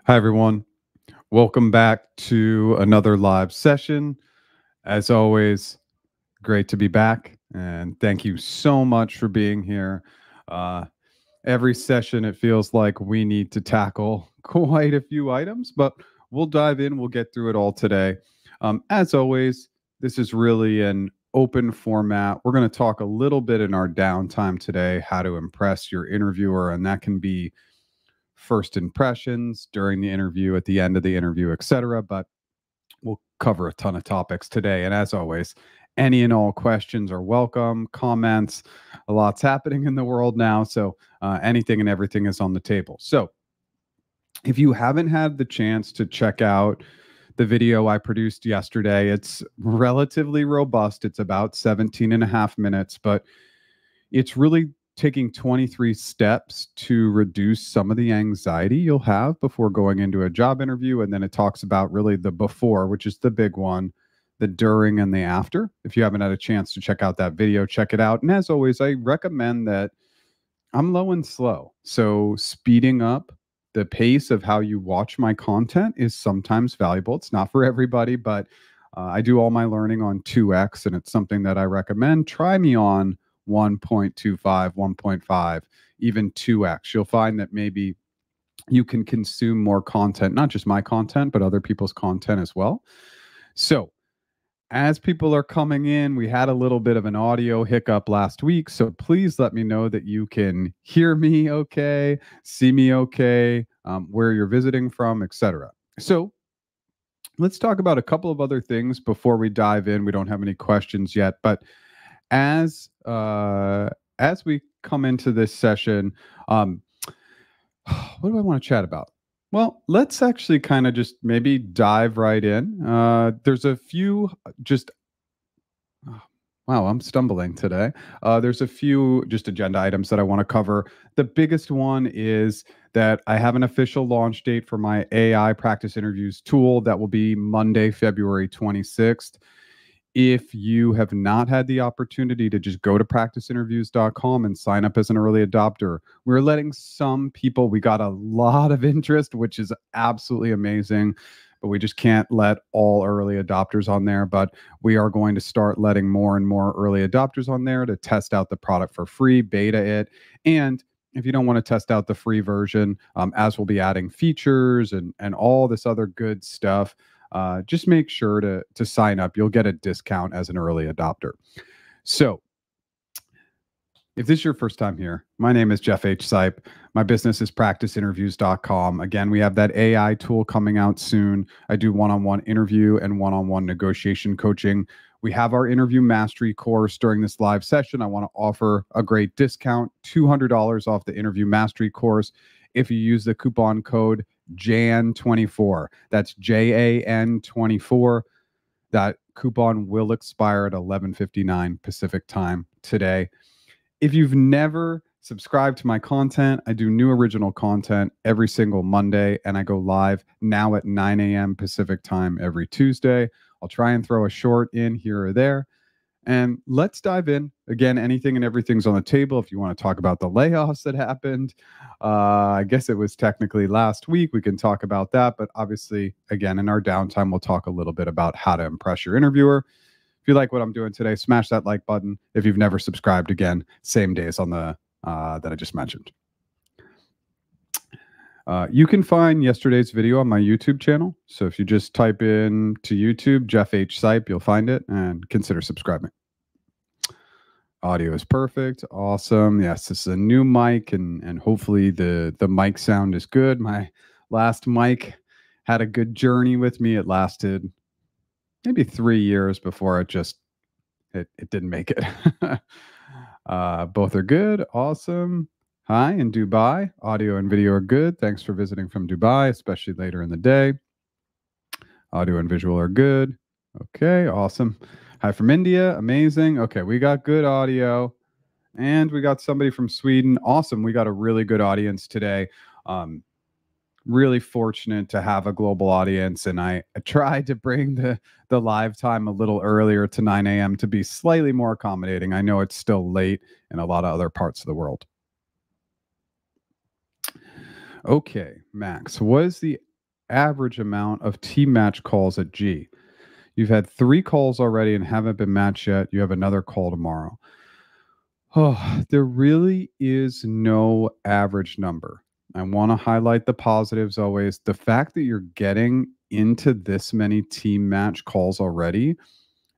Hi, everyone. Welcome back to another live session. As always, great to be back. And thank you so much for being here. Uh, every session, it feels like we need to tackle quite a few items, but we'll dive in. We'll get through it all today. As always, this is really an open format. We're going to talk a little bit in our downtime today how to impress your interviewer, and that can be first impressions during the interview, at the end of the interview, etc. But we'll cover a ton of topics today. And as always, any and all questions are welcome, comments. A lot's happening in the world now. So anything and everything is on the table. So if you haven't had the chance to check out the video I produced yesterday, it's relatively robust. It's about 17 and a half minutes, but it's really taking 23 steps to reduce some of the anxiety you'll have before going into a job interview. And then it talks about really the before, which is the big one, the during and the after. If you haven't had a chance to check out that video, check it out. And as always, I recommend that I'm low and slow. So speeding up the pace of how you watch my content is sometimes valuable. It's not for everybody, but I do all my learning on 2x, and it's something that I recommend. Try me on 1.25, 1.5, even 2x. You'll find that maybe you can consume more content, not just my content, but other people's content as well. So as people are coming in, we had a little bit of an audio hiccup last week. So please let me know that you can hear me okay, see me okay, where you're visiting from, etc. So let's talk about a couple of other things before we dive in. We don't have any questions yet, but as we come into this session, what do I want to chat about? Well, let's actually kind of just maybe dive right in. There's a few just wow, I'm stumbling today. There's a few just agenda items that I want to cover. The biggest one is that I have an official launch date for my AI practice interviews tool. That will be Monday, February 26th. If you have not had the opportunity to just go to practiceinterviews.com and sign up as an early adopter, we're letting some people, we got a lot of interest, which is absolutely amazing, but we just can't let all early adopters on there. But we are going to start letting more and more early adopters on there to test out the product for free, beta it. And if you don't want to test out the free version, as we'll be adding features and all this other good stuff, just make sure to sign up. You'll get a discount as an early adopter. So if this is your first time here, my name is Jeff H. Sipe. My business is practiceinterviews.com. Again, we have that AI tool coming out soon. I do one-on-one interview and one-on-one negotiation coaching. We have our interview mastery course during this live session. I want to offer a great discount, $200 off the interview mastery course if you use the coupon code JAN24. That's JAN24. That coupon will expire at 11:59 Pacific time today. If you've never subscribed to my content, I do new original content every single Monday, and I go live now at 9 a.m. Pacific time every Tuesday. I'll try and throw a short in here or there. And let's dive in. Again, anything and everything's on the table. If you want to talk about the layoffs that happened, I guess it was technically last week. We can talk about that. But obviously, again, in our downtime, we'll talk a little bit about how to impress your interviewer. If you like what I'm doing today, smash that like button. If you've never subscribed, again, same days on the that I just mentioned. You can find yesterday's video on my YouTube channel. So if you just type in to YouTube, Jeff H. Sipe, you'll find it, and consider subscribing. Audio is perfect. Awesome. Yes, this is a new mic, and hopefully the mic sound is good. My last mic had a good journey with me. It lasted maybe 3 years before it didn't make it. Both are good. Awesome. Hi in Dubai. Audio and video are good. Thanks for visiting from Dubai, especially later in the day. Audio and visual are good. Okay, awesome. Hi from India. Amazing. Okay, we got good audio. And we got somebody from Sweden. Awesome. We got a really good audience today. Really fortunate to have a global audience. And I tried to bring the live time a little earlier to 9 a.m. to be slightly more accommodating. I know it's still late in a lot of other parts of the world. Okay, Max, what is the average amount of team match calls at G? You've had 3 calls already and haven't been matched yet. You have another call tomorrow. Oh, there really is no average number. I want to highlight the positives always. The fact that you're getting into this many team match calls already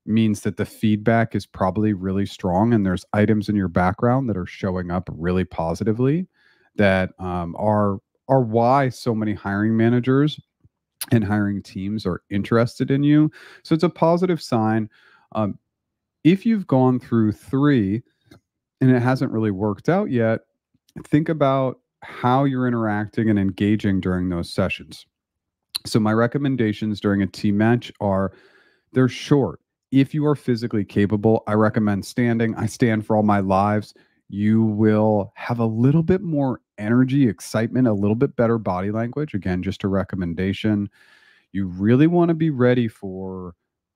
means that the feedback is probably really strong and there's items in your background that are showing up really positively that are why so many hiring managers and hiring teams are interested in you. So it's a positive sign. Um, if you've gone through 3 and it hasn't really worked out yet, think about how you're interacting and engaging during those sessions. So my recommendations during a team match are they're short. If you are physically capable, I recommend standing. I stand for all my lives. You will have a little bit more energy, excitement, a little bit better body language. Again, just a recommendation. You really want to be ready for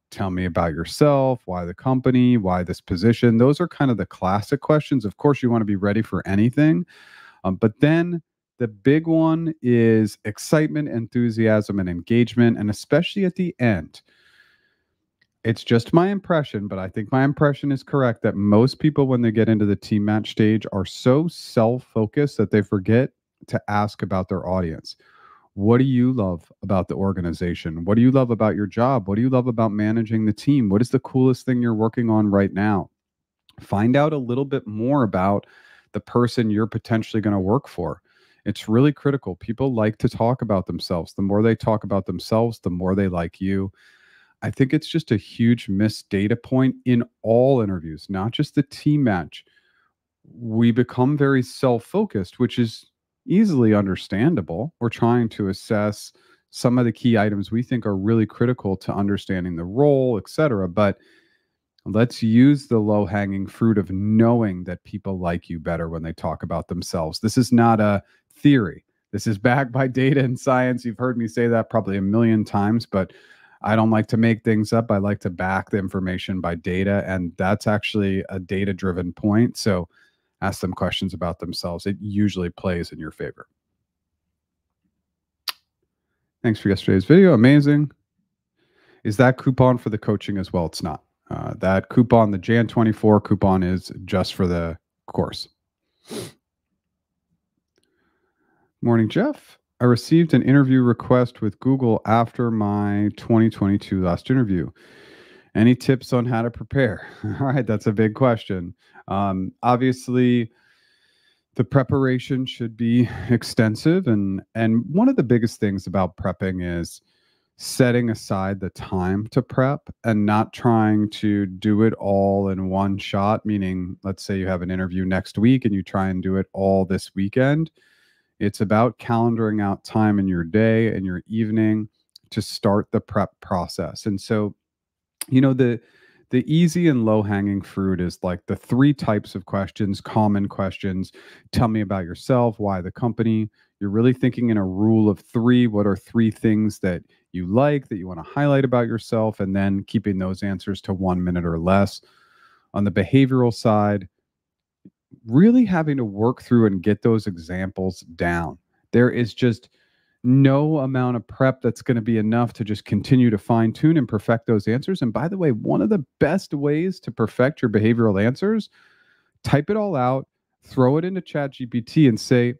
tell me about yourself, why the company, why this position. Those are kind of the classic questions. Of course, you want to be ready for anything. But then the big one is excitement, enthusiasm, and engagement. And especially at the end, it's just my impression, but I think my impression is correct that most people, when they get into the team match stage, are so self focused that they forget to ask about their audience. What do you love about the organization? What do you love about your job? What do you love about managing the team? What is the coolest thing you're working on right now? Find out a little bit more about the person you're potentially going to work for. It's really critical. People like to talk about themselves. The more they talk about themselves, the more they like you. I think it's just a huge missed data point in all interviews, not just the team match. We become very self focused, which is easily understandable. We're trying to assess some of the key items we think are really critical to understanding the role, et cetera. But let's use the low hanging fruit of knowing that people like you better when they talk about themselves. This is not a theory. This is backed by data and science. You've heard me say that probably a million times, but I don't like to make things up. I like to back the information by data. And that's actually a data driven point. So ask them questions about themselves. It usually plays in your favor. Thanks for yesterday's video. Amazing. Is that coupon for the coaching as well? It's not. That coupon, the Jan 24 coupon, is just for the course. Morning, Jeff. I received an interview request with Google after my 2022 last interview. Any tips on how to prepare? All right, that's a big question. Obviously, the preparation should be extensive, and one of the biggest things about prepping is setting aside the time to prep and not trying to do it all in one shot. Meaning, let's say you have an interview next week and you try and do it all this weekend. It's about calendaring out time in your day and your evening to start the prep process. And so, the easy and low hanging fruit is like the 3 types of questions, common questions. Tell me about yourself, why the company. You're really thinking in a rule of 3. What are 3 things that you like, that you want to highlight about yourself? And then keeping those answers to 1 minute or less. On the behavioral side, really having to work through and get those examples down. There is just no amount of prep that's going to be enough to just continue to fine tune and perfect those answers. And by the way, one of the best ways to perfect your behavioral answers, type it all out, throw it into ChatGPT and say,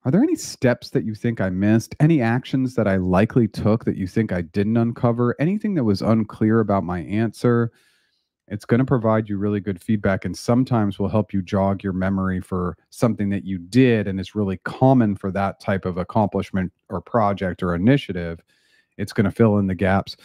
are there any steps that you think I missed? Any actions that I likely took that you think I didn't uncover? Anything that was unclear about my answer? It's going to provide you really good feedback and sometimes will help you jog your memory for something that you did and is really common for that type of accomplishment or project or initiative. It's going to fill in the gaps.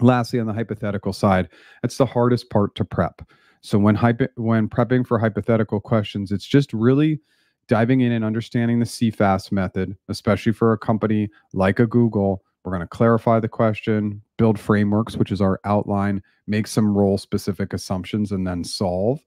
Lastly, on the hypothetical side, it's the hardest part to prep. So when prepping for hypothetical questions, it's just really diving in and understanding the CFAS method, especially for a company like a Google. We're going to clarify the question, build frameworks, which is our outline, make some role-specific assumptions, and then solve.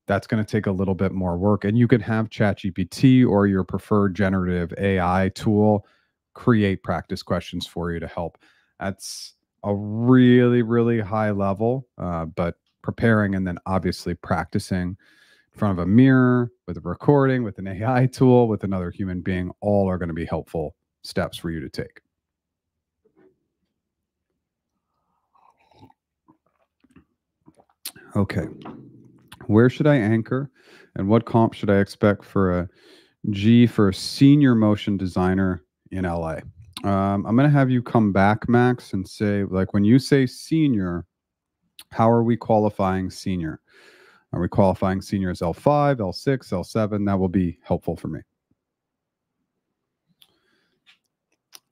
That's going to take a little bit more work. And you can have ChatGPT or your preferred generative AI tool create practice questions for you to help. That's a really, really high level, but preparing and then obviously practicing in front of a mirror, with a recording, with an AI tool, with another human being, all are going to be helpful steps for you to take. Okay. Where should I anchor and what comp should I expect for a G for senior motion designer in LA? I'm going to have you come back, Max, and say, like, when you say senior, how are we qualifying senior? Are we qualifying senior as L5, L6, L7? That will be helpful for me.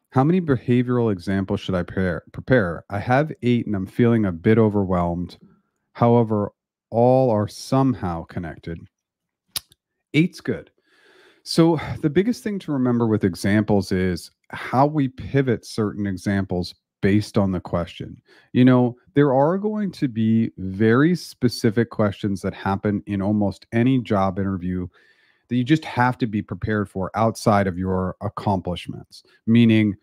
How many behavioral examples should I prepare? I have 8 and I'm feeling a bit overwhelmed. However, all are somehow connected. 8's good. So, the biggest thing to remember with examples is how we pivot certain examples based on the question. There are going to be very specific questions that happen in almost any job interview that you just have to be prepared for outside of your accomplishments. Meaning,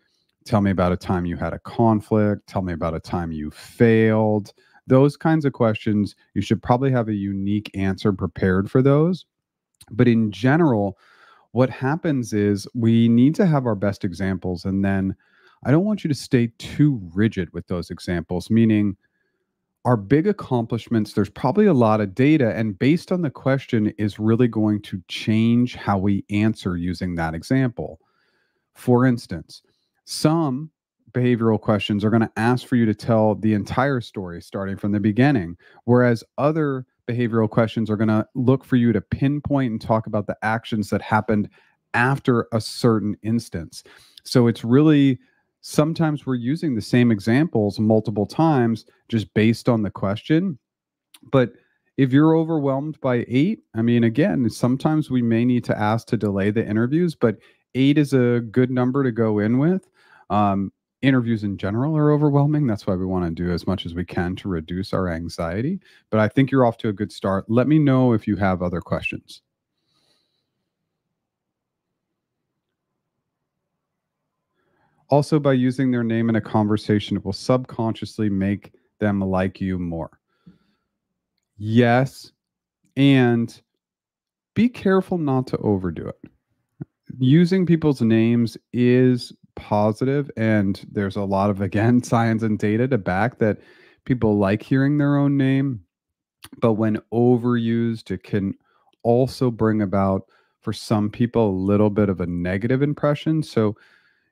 tell me about a time you had a conflict, tell me about a time you failed. Those kinds of questions, you should probably have a unique answer prepared for those. But in general, what happens is we need to have our best examples. And then I don't want you to stay too rigid with those examples, meaning our big accomplishments, there's probably a lot of data. And based on the question is really going to change how we answer using that example. For instance, some behavioral questions are going to ask for you to tell the entire story starting from the beginning, whereas other behavioral questions are going to look for you to pinpoint and talk about the actions that happened after a certain instance. So it's really sometimes we're using the same examples multiple times just based on the question. But if you're overwhelmed by 8, I mean, again, sometimes we may need to ask to delay the interviews, but 8 is a good number to go in with. Interviews in general are overwhelming. That's why we want to do as much as we can to reduce our anxiety. But I think you're off to a good start. Let me know if you have other questions. Also, by using their name in a conversation, it will subconsciously make them like you more. Yes, and be careful not to overdo it. Using people's names is positive, and there's a lot of, again, science and data to back that people like hearing their own name. But when overused, it can also bring about, for some people, a little bit of a negative impression. So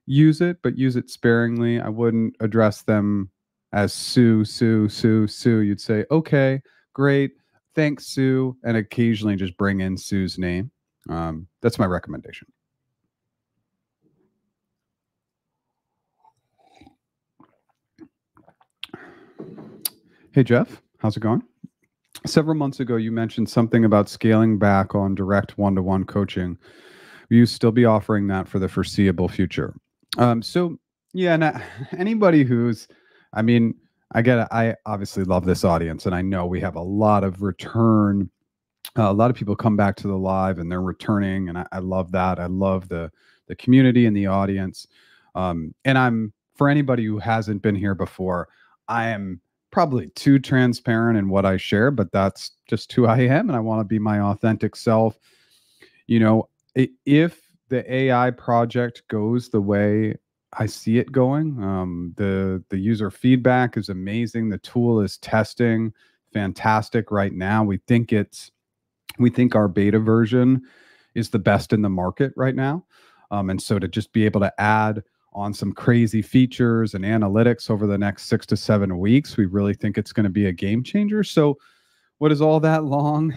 use it, but use it sparingly. I wouldn't address them as Sue, Sue, Sue, Sue. You'd say, okay, great. Thanks, Sue. And occasionally just bring in Sue's name. That's my recommendation. Hey, Jeff, how's it going? Several months ago, you mentioned something about scaling back on direct one-to-one coaching. Will you still be offering that for the foreseeable future? So yeah, and anybody who's, I mean, I obviously love this audience, and I know we have a lot of return. A lot of people come back to the live, and they're returning, and I love that. I love the community and the audience. And I'm for anybody who hasn't been here before, I am probably too transparent in what I share, but that's just who I am, and I want to be my authentic self. If the AI project goes the way I see it going, the user feedback is amazing. The tool is testing fantastic right now. We think our beta version is the best in the market right now. And so to just be able to add on some crazy features and analytics over the next 6 to 7 weeks, we really think it's going to be a game changer. So what is all that long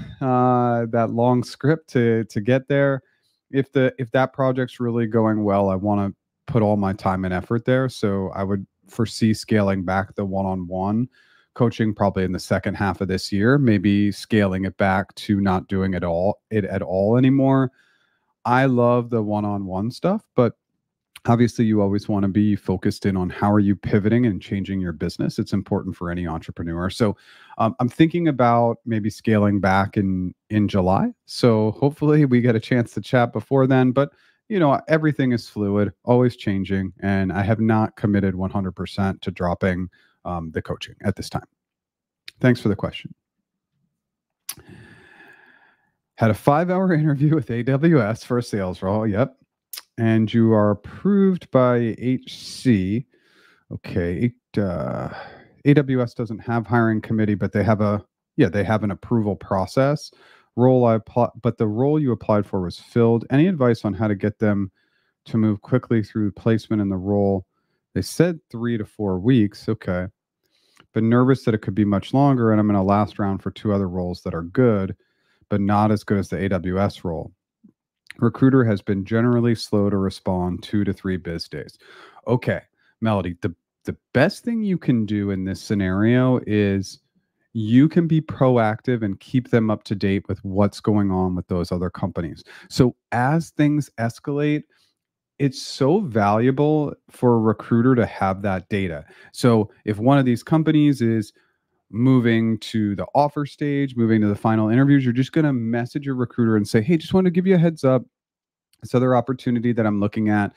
script to get there? If that project's really going well, I want to put all my time and effort there. So I would foresee scaling back the one-on-one coaching probably in the second half of this year, maybe scaling it back to not doing it at all anymore. I love the one-on-one stuff, but obviously you always want to be focused in on how are you pivoting and changing your business. It's important for any entrepreneur. So I'm thinking about maybe scaling back in July. So hopefully we get a chance to chat before then, but everything is fluid, always changing, and I have not committed 100% to dropping the coaching at this time. Thanks for the question. Had a 5-hour interview with AWS for a sales role. Yep. and you are approved by HC. Okay, AWS doesn't have hiring committee, but they have they have an approval process. But the role you applied for was filled. Any advice on how to get them to move quickly through placement in the role? They said 3 to 4 weeks. Okay, but nervous that it could be much longer, and I'm in a last round for 2 other roles that are good, but not as good as the AWS role. Recruiter has been generally slow to respond 2 to 3 biz days. Okay, Melody, the best thing you can do in this scenario is you can be proactive and keep them up to date with what's going on with those other companies. So as things escalate, it's so valuable for a recruiter to have that data. So if one of these companies is moving to the offer stage, moving to the final interviews, you're just going to message your recruiter and say, hey, just want to give you a heads up. This other opportunity that I'm looking at,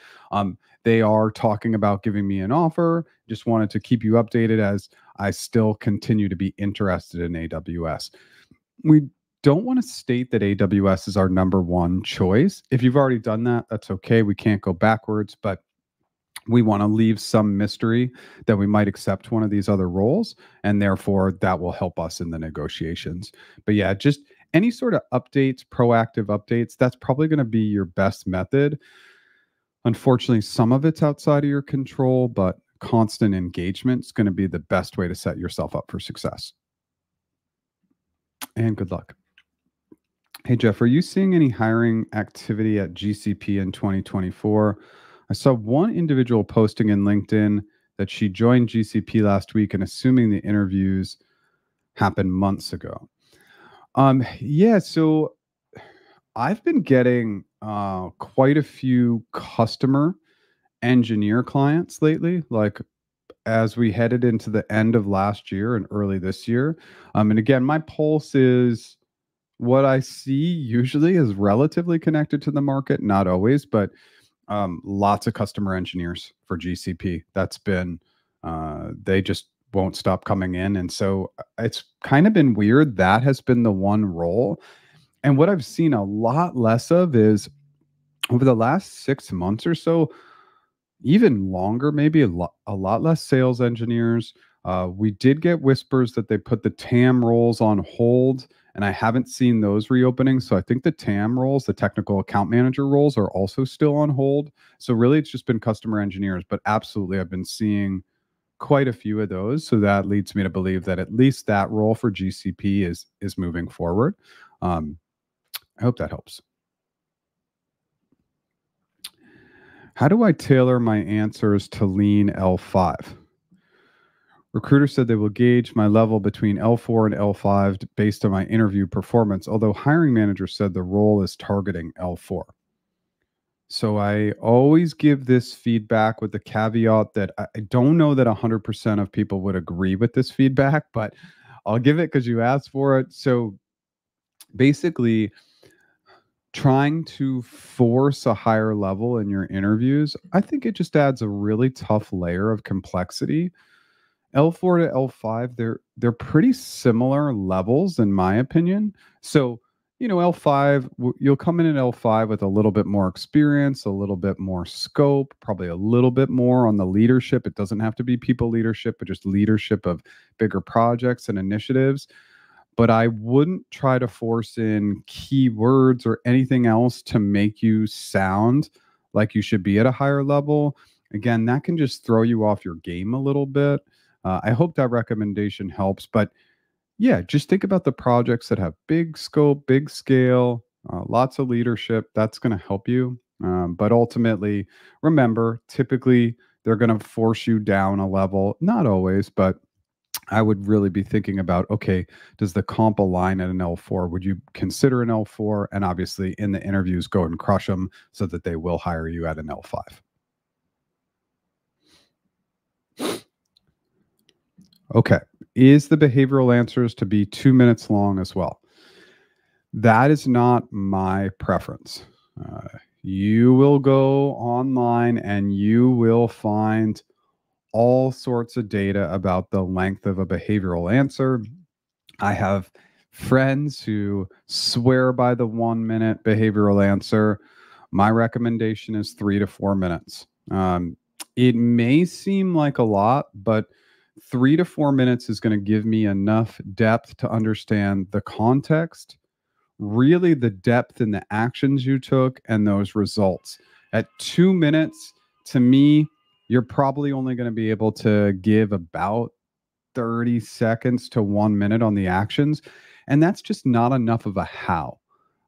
they are talking about giving me an offer. Just wanted to keep you updated as I still continue to be interested in AWS. We don't want to state that AWS is our number one choice. If you've already done that, that's okay. We can't go backwards, but we want to leave some mystery that we might accept one of these other roles, and therefore that will help us in the negotiations. But yeah, just any sort of updates, proactive updates, that's probably going to be your best method. Unfortunately, some of it's outside of your control, but constant engagement is going to be the best way to set yourself up for success. And good luck. Hey, Jeff, are you seeing any hiring activity at GCP in 2024? I saw one individual posting in LinkedIn that she joined GCP last week, and assuming the interviews happened months ago. Yeah, so I've been getting quite a few customer engineer clients lately, like as we headed into the end of last year and early this year. And again, my pulse is what I see usually is relatively connected to the market, not always, but lots of customer engineers for GCP. That's been, they just won't stop coming in. And so it's kind of been weird. That has been the one role. And what I've seen a lot less of is over the last 6 months or so, even longer, maybe a lot less sales engineers. We did get whispers that they put the TAM roles on hold, and I haven't seen those reopening. So I think the TAM roles, the technical account manager roles, are also still on hold. So really, it's just been customer engineers, but absolutely, I've been seeing quite a few of those. So that leads me to believe that at least that role for GCP is moving forward. I hope that helps. How do I tailor my answers to lean L5? Recruiter said they will gauge my level between L4 and L5 based on my interview performance, although hiring manager said the role is targeting L4. So I always give this feedback with the caveat that I don't know that 100% of people would agree with this feedback, but I'll give it because you asked for it. So basically, trying to force a higher level in your interviews, I think it just adds a really tough layer of complexity. L4 to L5, they're pretty similar levels in my opinion. So, L5, you'll come in at L5 with a little bit more experience, a little bit more scope, probably a little bit more on the leadership. It doesn't have to be people leadership, but just leadership of bigger projects and initiatives. But I wouldn't try to force in keywords or anything else to make you sound like you should be at a higher level. Again, that can just throw you off your game a little bit. I hope that recommendation helps. But yeah, just think about the projects that have big scope, big scale, lots of leadership. That's going to help you. But ultimately, remember, typically they're going to force you down a level. Not always, but I would really be thinking about, okay, does the comp align at an L4? Would you consider an L4? And obviously in the interviews, go and crush them so that they will hire you at an L5. Okay. Is the behavioral answers to be 2 minutes long as well? That is not my preference. You will go online and you will find all sorts of data about the length of a behavioral answer. I have friends who swear by the 1 minute behavioral answer. My recommendation is 3 to 4 minutes. It may seem like a lot, but 3 to 4 minutes is going to give me enough depth to understand the context, really the depth in the actions you took, and those results. At 2 minutes, to me, you're probably only going to be able to give about 30 seconds to 1 minute on the actions. And that's just not enough of a how.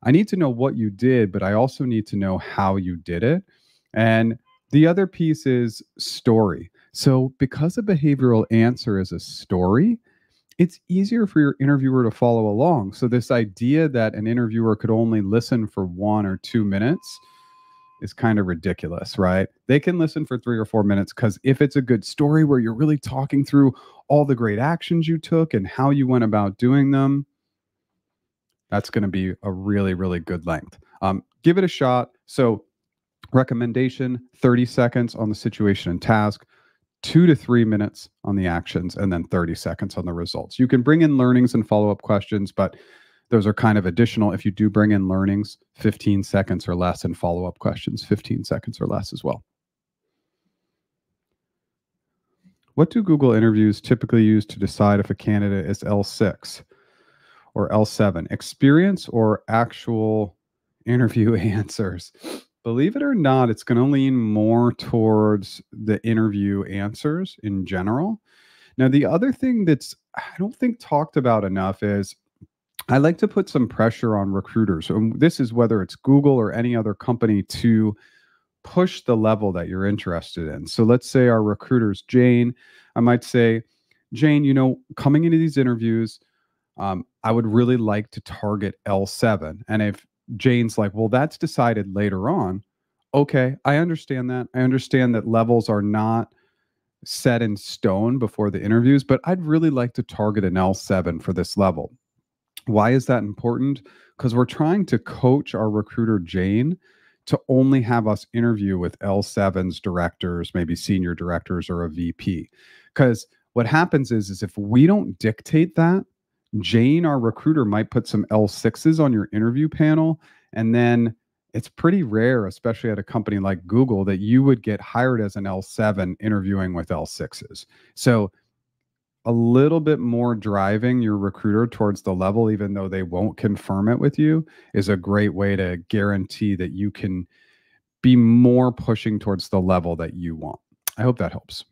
I need to know what you did, but I also need to know how you did it. And the other piece is story. So, because a behavioral answer is a story, it's easier for your interviewer to follow along. So, this idea that an interviewer could only listen for 1 or 2 minutes is kind of ridiculous, right? They can listen for 3 or 4 minutes because if it's a good story where you're really talking through all the great actions you took and how you went about doing them, that's going to be a really, really good length. Give it a shot. So, recommendation 30 seconds on the situation and task, 2 to 3 minutes on the actions, and then 30 seconds on the results. You can bring in learnings and follow up questions, but those are kind of additional. If you do bring in learnings, 15 seconds or less, and follow up questions, 15 seconds or less as well. What do Google interviews typically use to decide if a candidate is L6 or L7? Experience or actual interview answers? Believe it or not, it's going to lean more towards the interview answers in general. Now, the other thing that's I don't think talked about enough is I like to put some pressure on recruiters. And this is whether it's Google or any other company to push the level that you're interested in. So let's say our recruiter's Jane. I might say, Jane, coming into these interviews, I would really like to target L7. And if Jane's like, well, that's decided later on. Okay, I understand that. I understand that levels are not set in stone before the interviews, but I'd really like to target an L7 for this level. Why is that important? Because we're trying to coach our recruiter, Jane, to only have us interview with L7s, directors, maybe senior directors, or a VP. Because what happens is if we don't dictate that, Jane, our recruiter, might put some L6s on your interview panel. And then it's pretty rare, especially at a company like Google, that you would get hired as an L7 interviewing with L6s. So a little bit more driving your recruiter towards the level, even though they won't confirm it with you, is a great way to guarantee that you can be more pushing towards the level that you want. I hope that helps.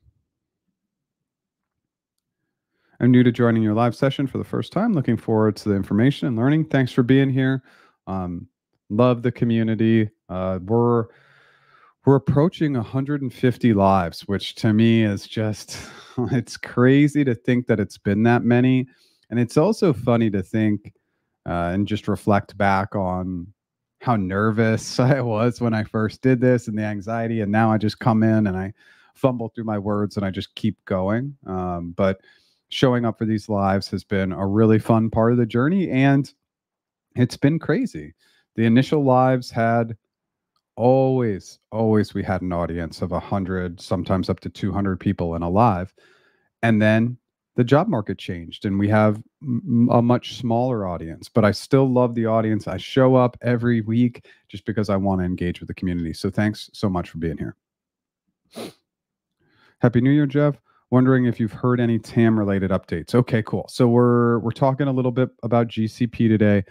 I'm new to joining your live session for the first time. Looking forward to the information and learning. Thanks for being here. Love the community. We're approaching 150 lives, which to me is just, it's crazy to think that it's been that many. And it's also funny to think and just reflect back on how nervous I was when I first did this and the anxiety. And now I just come in and I fumble through my words and I just keep going. But showing up for these lives has been a really fun part of the journey. And it's been crazy. The initial lives had always we had an audience of 100, sometimes up to 200 people in a live. And then the job market changed and we have a much smaller audience, but I still love the audience. I show up every week just because I want to engage with the community. So thanks so much for being here. Happy New Year, Jeff. Wondering if you've heard any TAM related updates. Okay, cool. So we're talking a little bit about GCP today.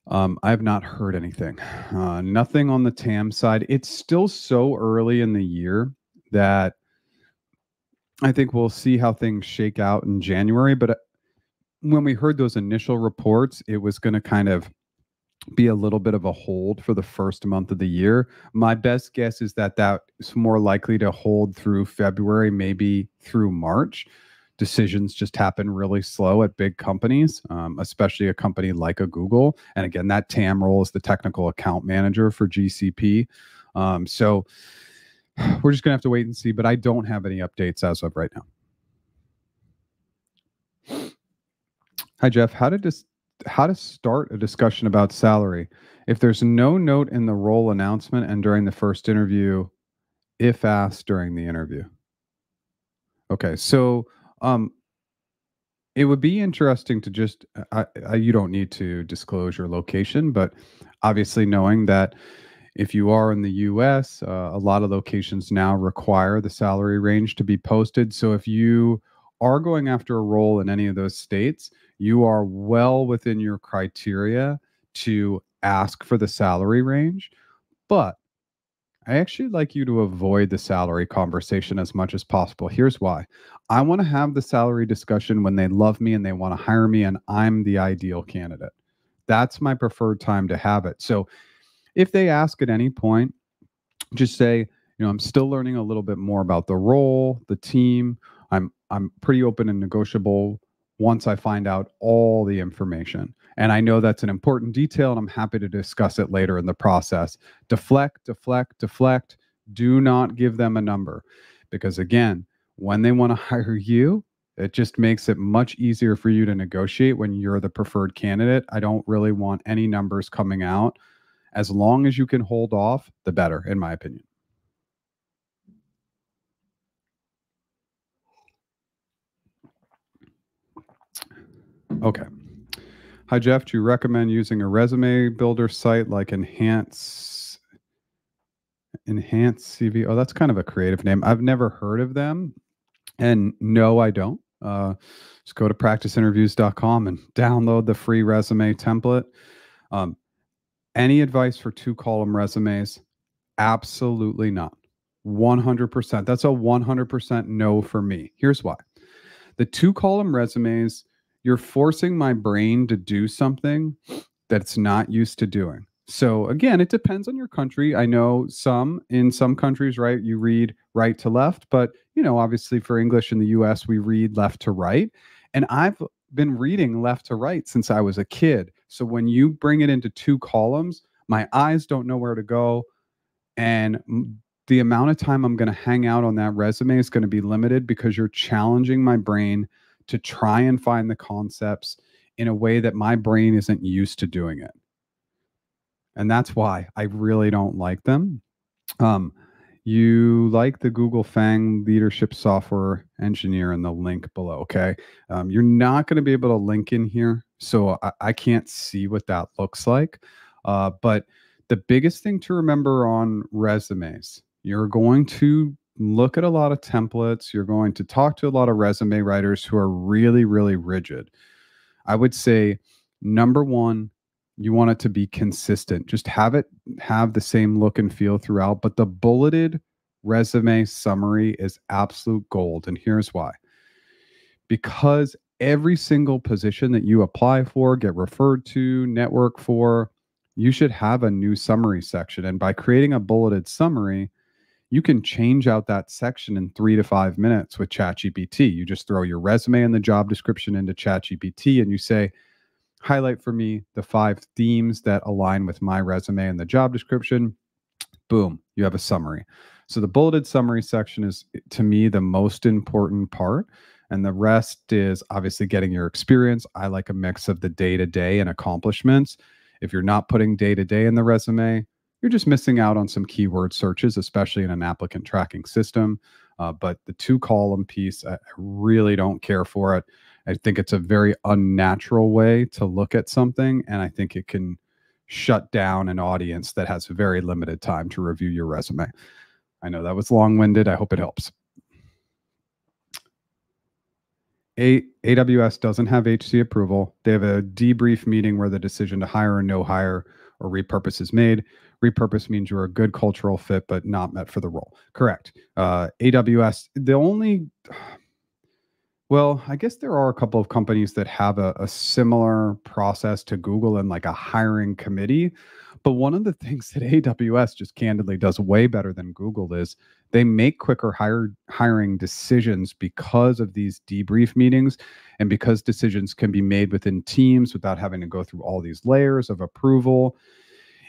I have not heard anything. Nothing on the TAM side. It's still so early in the year that I think we'll see how things shake out in January. But when we heard those initial reports, it was going to kind of be a little bit of a hold for the first month of the year. My best guess is that that's more likely to hold through February, maybe through March. Decisions just happen really slow at big companies, especially a company like a Google. And again, that TAM role is the technical account manager for GCP. So we're just going to have to wait and see, but I don't have any updates as of right now. Hi, Jeff. How to start a discussion about salary if there's no note in the role announcement and during the first interview, if asked during the interview? Okay, so it would be interesting to just, you don't need to disclose your location, but obviously knowing that If you are in the US, a lot of locations now require the salary range to be posted. So if you are going after a role in any of those states, you are well within your criteria to ask for the salary range. But I actually like you to avoid the salary conversation as much as possible. Here's why. I want to have the salary discussion when they love me and they want to hire me and I'm the ideal candidate. That's my preferred time to have it. So if they ask at any point, just say, I'm still learning a little bit more about the role, the team. I'm pretty open and negotiable once I find out all the information. And I know that's an important detail, and I'm happy to discuss it later in the process. Deflect, deflect, deflect. Do not give them a number because, again, when they want to hire you, it just makes it much easier for you to negotiate when you're the preferred candidate. I don't really want any numbers coming out. As long as you can hold off, the better, in my opinion. Okay. Hi, Jeff. Do you recommend using a resume builder site like Enhance CV? Oh, that's kind of a creative name. I've never heard of them. And no, I don't. Just go to practiceinterviews.com and download the free resume template. Any advice for 2-column resumes? Absolutely not. 100%. That's a 100% no for me. Here's why. The 2-column resumes, you're forcing my brain to do something that it's not used to doing. So again, it depends on your country. I know in some countries, right, you read right to left, but obviously for English in the US, we read left to right. And I've been reading left to right since I was a kid. So when you bring it into 2 columns, my eyes don't know where to go. And the amount of time I'm going to hang out on that resume is going to be limited because you're challenging my brain to try and find the concepts in a way that my brain isn't used to doing it. And that's why I really don't like them. You like the Google Fang leadership software engineer in the link below. Okay. You're not going to be able to link in here. So I can't see what that looks like. But the biggest thing to remember on resumes, you're going to look at a lot of templates. You're going to talk to a lot of resume writers who are really, really rigid. I would say, number one, you want it to be consistent. Just have the same look and feel throughout. But the bulleted resume summary is absolute gold. And here's why. Because every single position that you apply for, get referred to, network for, you should have a new summary section. And by creating a bulleted summary, you can change out that section in 3 to 5 minutes with ChatGPT. You just throw your resume and the job description into ChatGPT and you say, highlight for me the 5 themes that align with my resume and the job description. Boom, you have a summary. So the bulleted summary section is, to me, the most important part. And the rest is obviously getting your experience. I like a mix of the day-to-day and accomplishments. If you're not putting day-to-day in the resume, you're just missing out on some keyword searches, especially in an applicant tracking system. But the 2-column piece, I really don't care for it. I think it's a very unnatural way to look at something, and I think it can shut down an audience that has very limited time to review your resume. I know that was long-winded. I hope it helps. AWS doesn't have HC approval. They have a debrief meeting where the decision to hire or no hire or repurpose is made. Repurpose means you're a good cultural fit, but not met for the role. Correct. AWS, well, I guess there are a couple of companies that have a similar process to Google and like a hiring committee. But one of the things that AWS just candidly does way better than Google is they make quicker hiring decisions because of these debrief meetings and because decisions can be made within teams without having to go through all these layers of approval.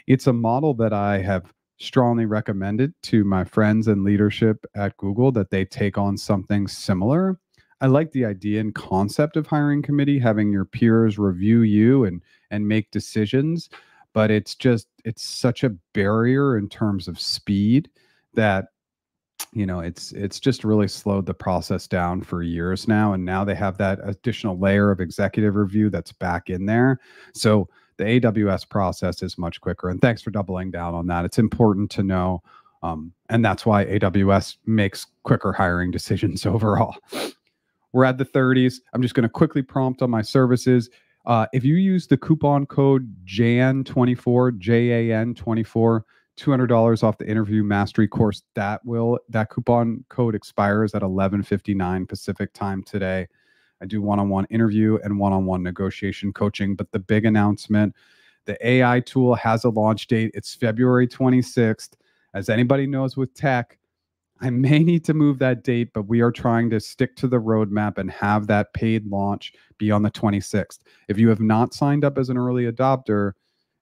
It's a model that I have strongly recommended to my friends and leadership at Google that they take on something similar. I like the idea and concept of hiring committee, having your peers review you and make decisions, but it's such a barrier in terms of speed that it's just really slowed the process down for years now. And now they have that additional layer of executive review that's back in there. So The AWS process is much quicker. And thanks for doubling down on that. It's important to know. And that's why AWS makes quicker hiring decisions overall. We're at the 30s. I'm just going to quickly prompt on my services. If you use the coupon code JAN24, JAN24, $200 off the interview mastery course, that coupon code expires at 11:59 Pacific time today. I do one-on-one interview and one-on-one negotiation coaching, but the big announcement, the AI tool has a launch date. It's February 26th. As anybody knows with tech, I may need to move that date, but we are trying to stick to the roadmap and have that paid launch be on the 26th. If you have not signed up as an early adopter,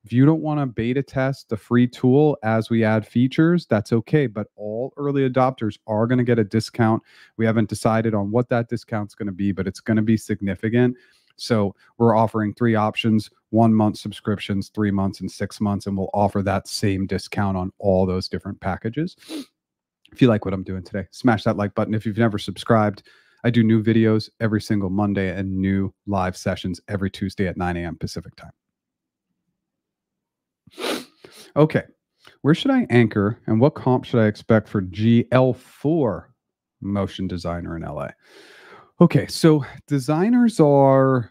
if you don't want to beta test the free tool as we add features, that's okay. But all early adopters are going to get a discount. We haven't decided on what that discount's going to be, but it's going to be significant. So we're offering 3 options: 1 month subscriptions, 3 months, and 6 months. And we'll offer that same discount on all those different packages. If you like what I'm doing today, smash that like button. If you've never subscribed, I do new videos every single Monday and new live sessions every Tuesday at 9 a.m. Pacific time. Okay, where should I anchor and what comp should I expect for GL4 motion designer in LA? Okay, so designers are,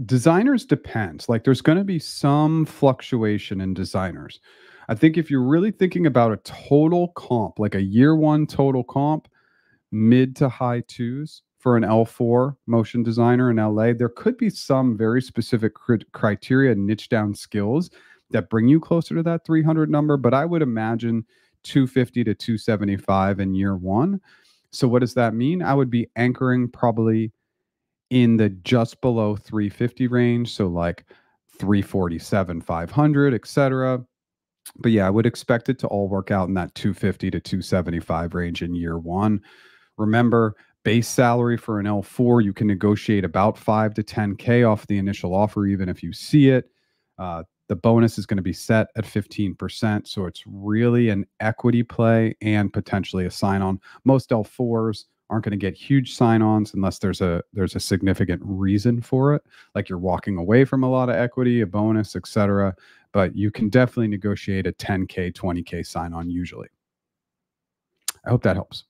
designers depends. Like there's going to be some fluctuation in designers. I think if you're really thinking about a total comp, like a year 1 total comp, mid to high 2s for an L4 motion designer in LA, there could be some very specific criteria and niche down skills that bring you closer to that 300 number. But I would imagine 250 to 275 in year 1. So what does that mean? I would be anchoring probably in the just below 350 range. So like 347, 500, etc. But yeah, I would expect it to all work out in that 250 to 275 range in year 1. Remember, base salary for an L4, you can negotiate about 5 to 10K off the initial offer, even if you see it. The bonus is going to be set at 15%. So it's really an equity play and potentially a sign-on. Most L4s aren't going to get huge sign-ons unless there's a significant reason for it, like you're walking away from a lot of equity, a bonus, etc. But you can definitely negotiate a 10K, 20K sign-on usually. I hope that helps.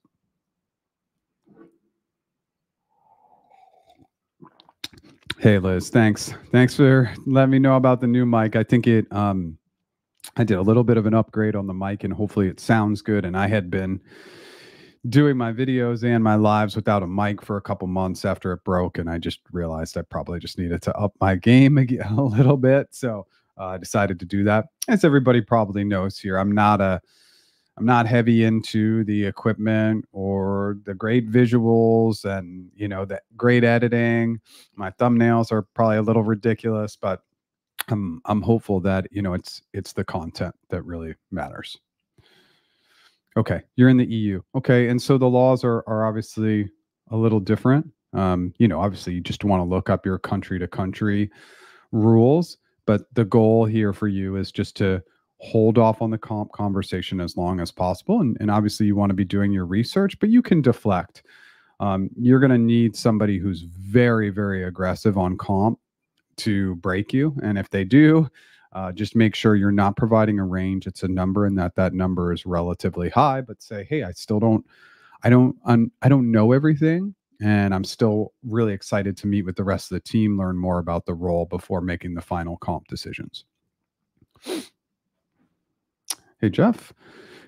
Hey, Liz, thanks. Thanks for letting me know about the new mic. I think I did a little bit of an upgrade on the mic and hopefully it sounds good. And I had been doing my videos and my lives without a mic for a couple months after it broke. And I just realized I probably just needed to up my game again a little bit. So I decided to do that. As everybody probably knows here, I'm not heavy into the equipment or the great visuals and, the great editing. My thumbnails are probably a little ridiculous, but I'm hopeful that, it's the content that really matters. Okay, you're in the EU. Okay, and so the laws are obviously a little different. Obviously you just want to look up your country to country rules, but the goal here for you is just to hold off on the comp conversation as long as possible. And obviously you want to be doing your research, but you can deflect. You're going to need somebody who's very, very aggressive on comp to break you. And if they do, just make sure you're not providing a range. It's a number and that number is relatively high, but say, hey, I don't know everything. And I'm still really excited to meet with the rest of the team, learn more about the role before making the final comp decisions. Hey, Jeff.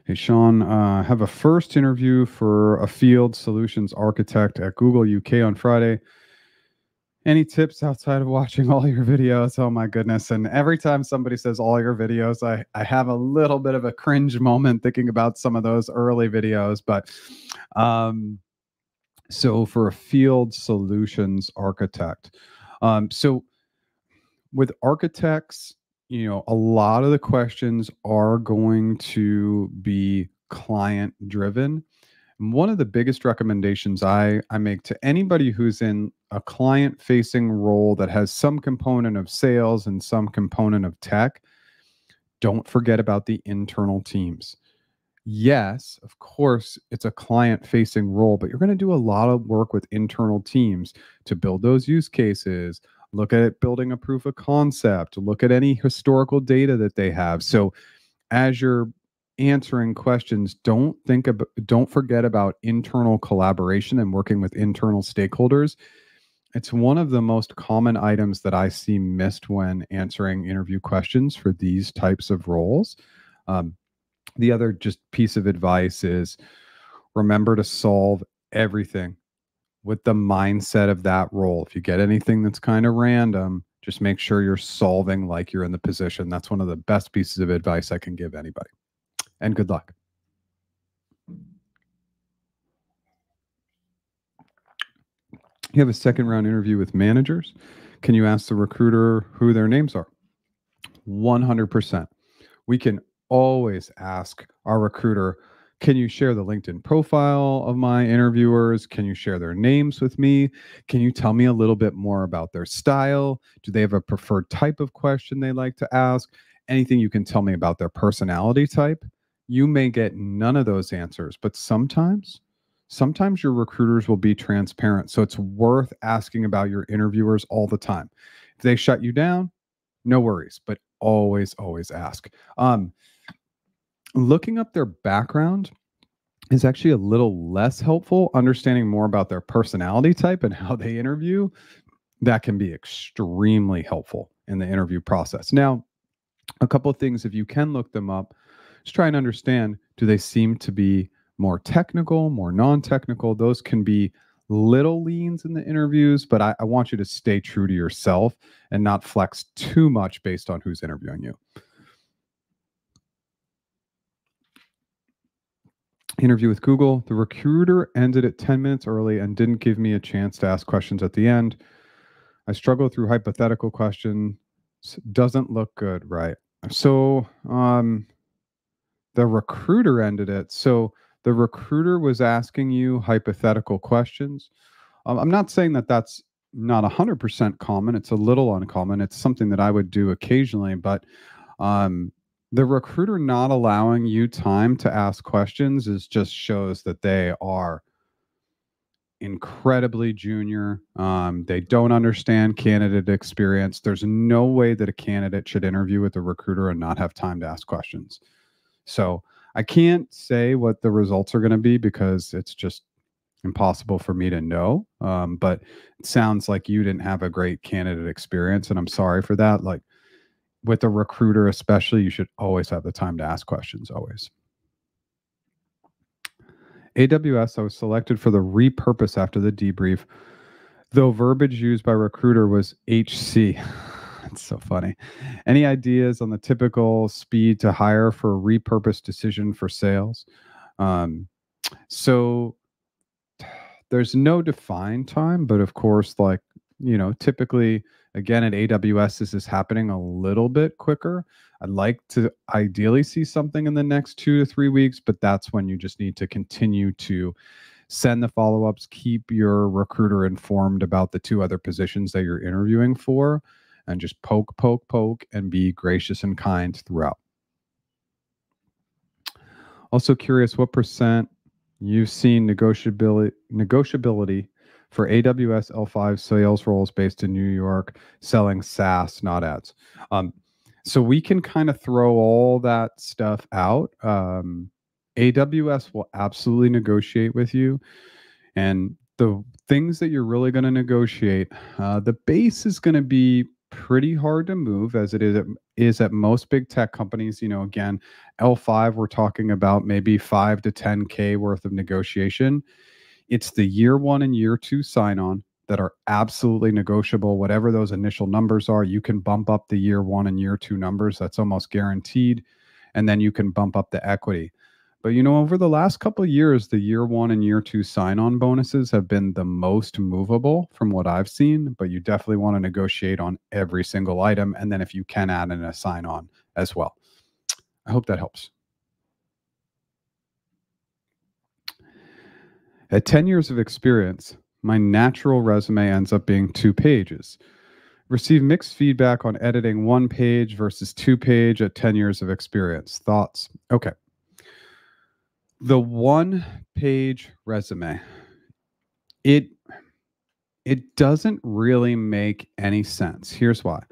Hey, Sean. Have a first interview for a field solutions architect at Google UK on Friday. Any tips outside of watching all your videos? Oh, my goodness. And every time somebody says all your videos, I have a little bit of a cringe moment thinking about some of those early videos. But so for a field solutions architect, so with architects, a lot of the questions are going to be client driven. And one of the biggest recommendations I make to anybody who's in a client facing role that has some component of sales and some component of tech, don't forget about the internal teams. Yes, of course, it's a client facing role, but you're going to do a lot of work with internal teams to build those use cases, Look at building a proof of concept. Look at any historical data that they have. So as you're answering questions, don't forget about internal collaboration and working with internal stakeholders. It's one of the most common items that I see missed when answering interview questions for these types of roles. Um, the other just piece of advice is remember to solve everything with the mindset of that role. If you get anything that's kind of random, just make sure you're solving like you're in the position. That's one of the best pieces of advice I can give anybody. And good luck. You have a second round interview with managers. Can you ask the recruiter who their names are? 100%. We can always ask our recruiter, can you share the LinkedIn profile of my interviewers? Can you share their names with me? Can you tell me a little bit more about their style? Do they have a preferred type of question they like to ask? Anything you can tell me about their personality type? You may get none of those answers, but sometimes your recruiters will be transparent. So it's worth asking about your interviewers all the time. If they shut you down, no worries, but always ask. Looking up their background is actually a little less helpful. Understanding more about their personality type and how they interview, that can be extremely helpful in the interview process. Now, a couple of things, if you can look them up, just try and understand, do they seem to be more technical, more non-technical? Those can be little leans in the interviews, but I want you to stay true to yourself and not flex too much based on who's interviewing you. Interview with Google. The recruiter ended at 10 minutes early and didn't give me a chance to ask questions at the end. I struggled through hypothetical questions. Doesn't look good, right? So the recruiter ended it. So the recruiter was asking you hypothetical questions. I'm not saying that that's not 100% common. It's a little uncommon. It's something that I would do occasionally, but the recruiter not allowing you time to ask questions just shows that they are incredibly junior. They don't understand candidate experience. There's no way that a candidate should interview with a recruiter and not have time to ask questions. So I can't say what the results are going to be because it's just impossible for me to know. But it sounds like you didn't have a great candidate experience, and I'm sorry for that. Like with a recruiter, especially, you should always have the time to ask questions, always. AWS, I was selected for the repurpose after the debrief, though verbiage used by recruiter was HC. That's so funny. Any ideas on the typical speed to hire for a repurpose decision for sales? So there's no defined time, but of course, like, typically, again, at AWS, this is happening a little bit quicker. I'd like to ideally see something in the next 2 to 3 weeks, but that's when you just need to continue to send the follow-ups, keep your recruiter informed about the 2 other positions that you're interviewing for, and just poke, and be gracious and kind throughout. Also curious what percent you've seen negotiability for AWS L5 sales roles based in New York selling SaaS, not ads. So we can kind of throw all that stuff out. AWS will absolutely negotiate with you. And the things that you're really going to negotiate, the base is going to be pretty hard to move as it is at most big tech companies. Again, L5, we're talking about maybe 5 to 10K worth of negotiation. It's the year 1 and year 2 sign on that are absolutely negotiable. Whatever those initial numbers are, you can bump up the year 1 and year 2 numbers. That's almost guaranteed. And then you can bump up the equity. But over the last couple of years, the year 1 and year 2 sign-on bonuses have been the most movable from what I've seen. But you definitely want to negotiate on every single item, and then if you can add in a sign-on as well. I hope that helps. At 10 years of experience, my natural resume ends up being 2 pages. Receive mixed feedback on editing 1 page versus 2 page at 10 years of experience. Thoughts? Okay. The 1 page resume, it It doesn't really make any sense. Here's why.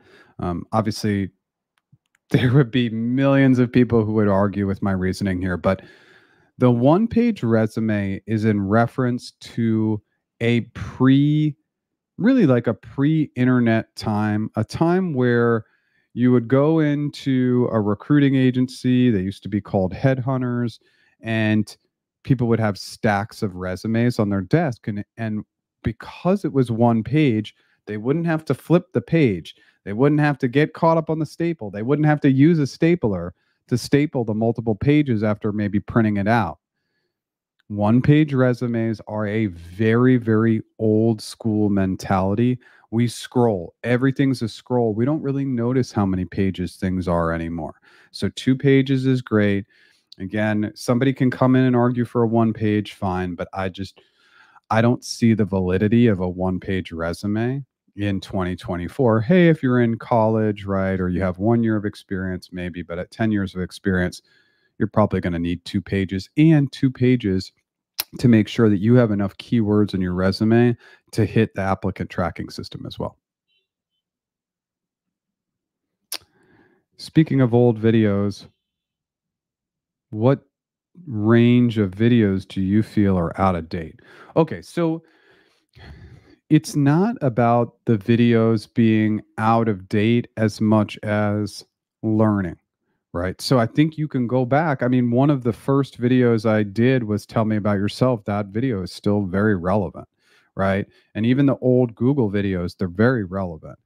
Obviously, there would be millions of people who would argue with my reasoning here, but the one-page resume is in reference to a really like a pre-internet time, a time where you would go into a recruiting agency. They used to be called headhunters, and people would have stacks of resumes on their desk. And because it was one page, they wouldn't have to flip the page. They wouldn't have to get caught up on the staple. They wouldn't have to use a stapler to staple the multiple pages after maybe printing it out. One page resumes are a very, very old school mentality. We scroll, everything's a scroll. We don't really notice how many pages things are anymore. So 2 pages is great. Again, somebody can come in and argue for a one page, fine, but I don't see the validity of a one page resume in 2024. Hey, if you're in college, right, or you have 1 year of experience, maybe, but at 10 years of experience, you're probably going to need 2 pages and 2 pages to make sure that you have enough keywords in your resume to hit the applicant tracking system as well. Speaking of old videos, what range of videos do you feel are out of date? Okay, so it's not about the videos being out of date as much as learning. Right. So I think you can go back. I mean, one of the first videos I did was Tell Me About Yourself. That video is still very relevant. Right. And even the old Google videos, they're very relevant.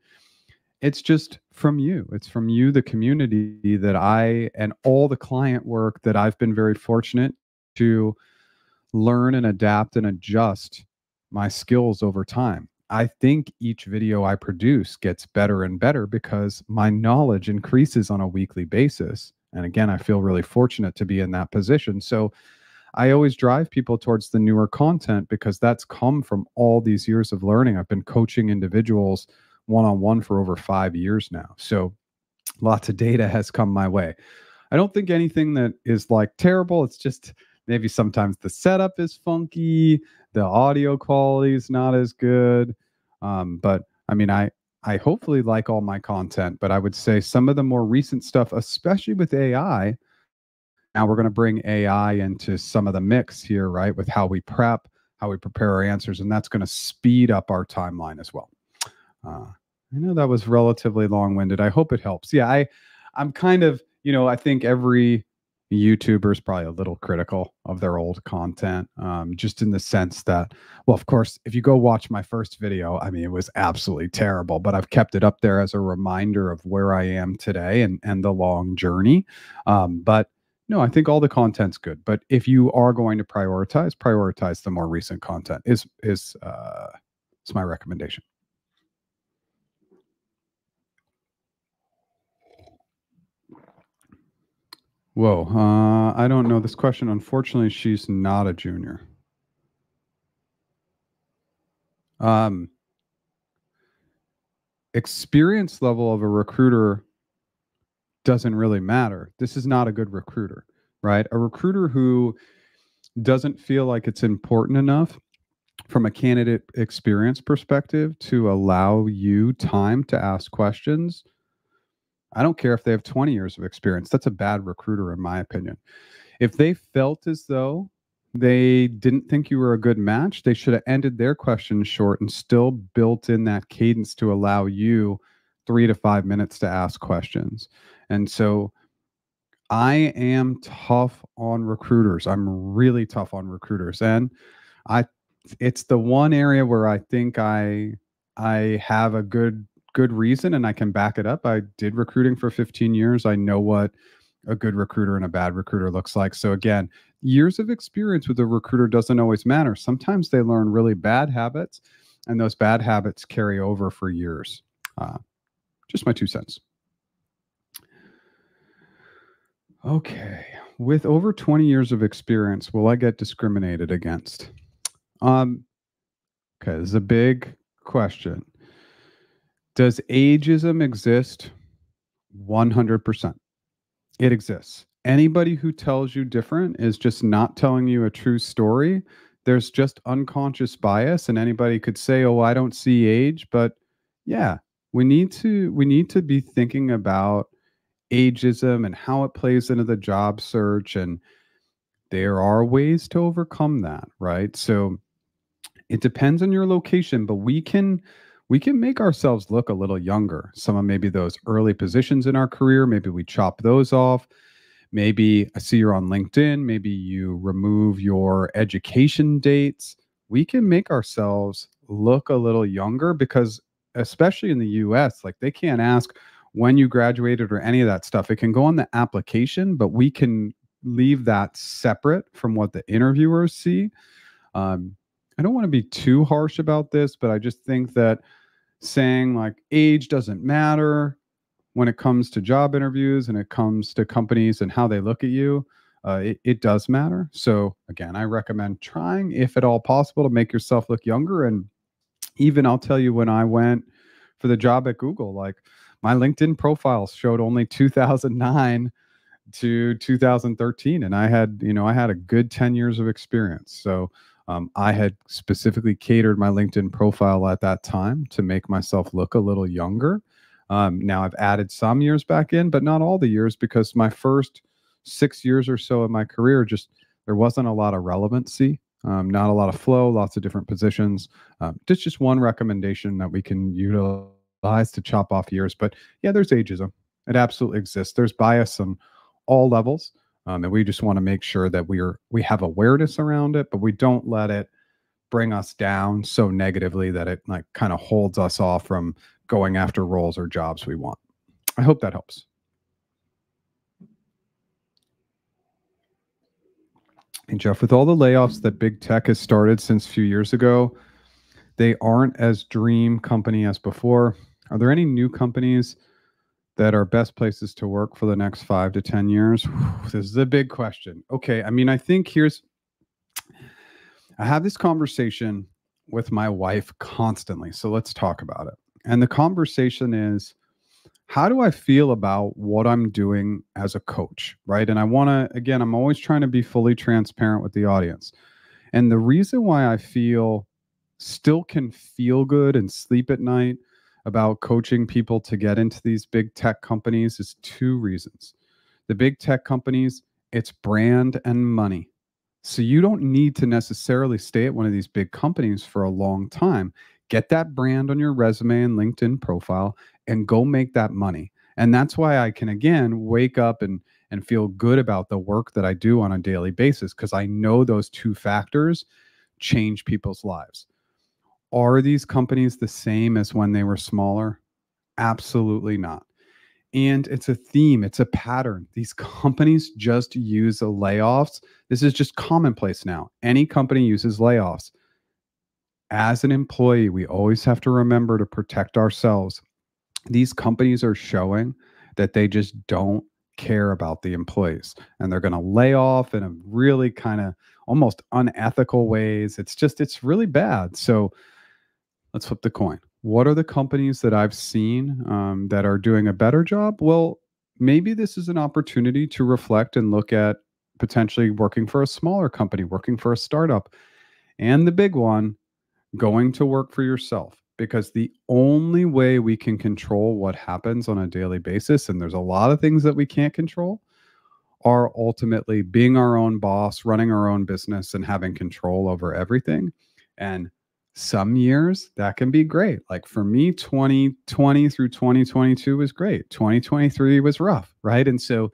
It's just from you. It's from you, the community that and all the client work that I've been very fortunate to learn and adapt and adjust my skills over time. I think each video I produce gets better and better because my knowledge increases on a weekly basis. And again, I feel really fortunate to be in that position. So I always drive people towards the newer content because that's come from all these years of learning. I've been coaching individuals one-on-one for over 5 years now. So lots of data has come my way. I don't think anything that is like terrible. It's just maybe sometimes the setup is funky, the audio quality is not as good. But I mean, I hopefully like all my content, but I would say some of the more recent stuff, especially with AI. Now we're going to bring AI into some of the mix here, right? With how we prep, how we prepare our answers, and that's going to speed up our timeline as well. I know that was relatively long-winded. I hope it helps. Yeah, I'm kind of, I think every YouTuber is probably a little critical of their old content, just in the sense that, well, of course, if you go watch my first video, I mean, it was absolutely terrible, but I've kept it up there as a reminder of where I am today and the long journey. But no, I think all the content's good. But if you are going to prioritize the more recent content is my recommendation. Whoa, I don't know this question. Unfortunately, she's not a junior. Experience level of a recruiter doesn't really matter. This is not a good recruiter, right? A recruiter who doesn't feel like it's important enough from a candidate experience perspective to allow you time to ask questions. I don't care if they have 20 years of experience. That's a bad recruiter, in my opinion. If they felt as though they didn't think you were a good match, they should have ended their questions short and still built in that cadence to allow you 3 to 5 minutes to ask questions. And so I am tough on recruiters. I'm really tough on recruiters. And I it's the one area where I think I have a good reason and I can back it up. I did recruiting for 15 years. I know what a good recruiter and a bad recruiter looks like. So again, years of experience with a recruiter doesn't always matter. Sometimes they learn really bad habits and those bad habits carry over for years. Just my 2 cents. Okay. With over 20 years of experience, will I get discriminated against? Okay, this is a big question. Does ageism exist? 100%. It exists. Anybody who tells you different is just not telling you a true story. there's just unconscious bias, and anybody could say, "Oh, I don't see age," but yeah, we need to be thinking about ageism and how it plays into the job search, and there are ways to overcome that, right? So it depends on your location, but we can make ourselves look a little younger. Some of maybe those early positions in our career, maybe we chop those off. Maybe I see you're on LinkedIn, maybe you remove your education dates. We can make ourselves look a little younger because, especially in the US, like they can't ask when you graduated or any of that stuff. It can go on the application, but we can leave that separate from what the interviewers see. um, I don't want to be too harsh about this, but I just think that saying like age doesn't matter when it comes to job interviews and it comes to companies and how they look at you, it does matter. So again, I recommend trying, if at all possible, to make yourself look younger. And even I'll tell you, when I went for the job at Google, like my LinkedIn profile showed only 2009 to 2013, and I had a good 10 years of experience. So I had specifically catered my LinkedIn profile at that time to make myself look a little younger. Now I've added some years back in, but not all the years, because my first 6 years or so of my career, just there wasn't a lot of relevancy, not a lot of flow, lots of different positions. Just one recommendation that we can utilize to chop off years. But yeah, there's ageism. It absolutely exists. There's bias on all levels, and we just want to make sure that we have awareness around it, but we don't let it bring us down so negatively that it like kind of holds us off from going after roles or jobs we want. I hope that helps. And Jeff, with all the layoffs that big tech has started since a few years ago, they aren't as dream company as before. Are there any new companies that are best places to work for the next 5 to 10 years? This is a big question. Okay, I mean, I have this conversation with my wife constantly, so let's talk about it. And the conversation is, how do I feel about what I'm doing as a coach, right? And I want to, again, I'm always trying to be fully transparent with the audience. And the reason why I still can feel good and sleep at night about coaching people to get into these big tech companies is two reasons. The big tech companies, it's brand and money. So you don't need to necessarily stay at one of these big companies for a long time. Get that brand on your resume and LinkedIn profile and go make that money. And that's why I can, again, wake up and feel good about the work that I do on a daily basis, because I know those two factors change people's lives. Are these companies the same as when they were smaller? Absolutely not. And it's a theme, it's a pattern. These companies just use layoffs. This is just commonplace now. Any company uses layoffs. As an employee, we always have to remember to protect ourselves. These companies are showing that they just don't care about the employees, and they're going to lay off in a really kind of almost unethical ways. It's really bad. So let's flip the coin. What are the companies that I've seen that are doing a better job? Well, maybe this is an opportunity to reflect and look at potentially working for a smaller company, working for a startup. And the big one, going to work for yourself. Because the only way we can control what happens on a daily basis, and there's a lot of things that we can't control, are ultimately being our own boss, running our own business, and having control over everything. And some years that can be great. Like for me, 2020 through 2022 was great. 2023 was rough, right? And so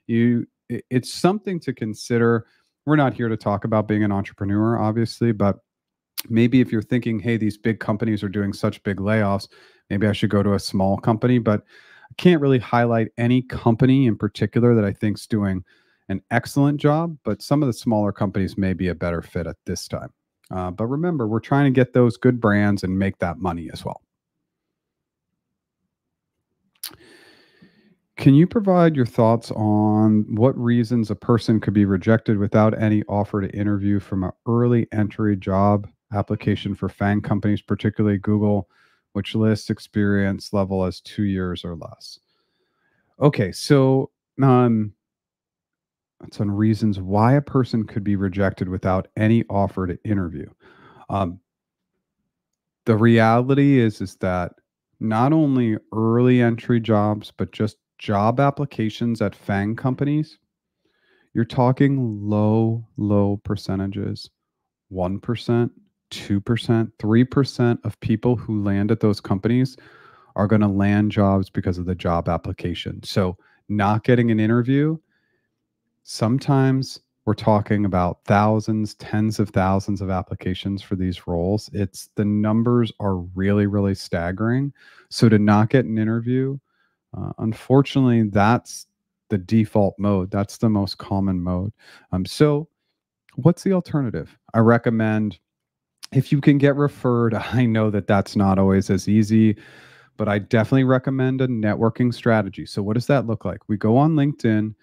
it's something to consider. We're not here to talk about being an entrepreneur, obviously, but maybe if you're thinking, hey, these big companies are doing such big layoffs, maybe I should go to a small company. But I can't really highlight any company in particular that I think is doing an excellent job, but some of the smaller companies may be a better fit at this time. But remember, we're trying to get those good brands and make that money as well. Can you provide your thoughts on what reasons a person could be rejected without any offer to interview from an early entry job application for FANG companies, particularly Google, which lists experience level as 2 years or less? Okay, so It's on reasons why a person could be rejected without any offer to interview. Um, the reality is that not only early entry jobs, but just job applications at FANG companies, you're talking low percentages. 1%, 2%, 3% of people who land at those companies are going to land jobs because of the job application. So, not getting an interview, sometimes we're talking about thousands, tens of thousands of applications for these roles. It's the numbers are really staggering. So, to not get an interview, unfortunately, that's the default mode. That's the most common mode. So, what's the alternative? I recommend if you can get referred. I know that that's not always as easy, but I definitely recommend a networking strategy. So, what does that look like? We go on LinkedIn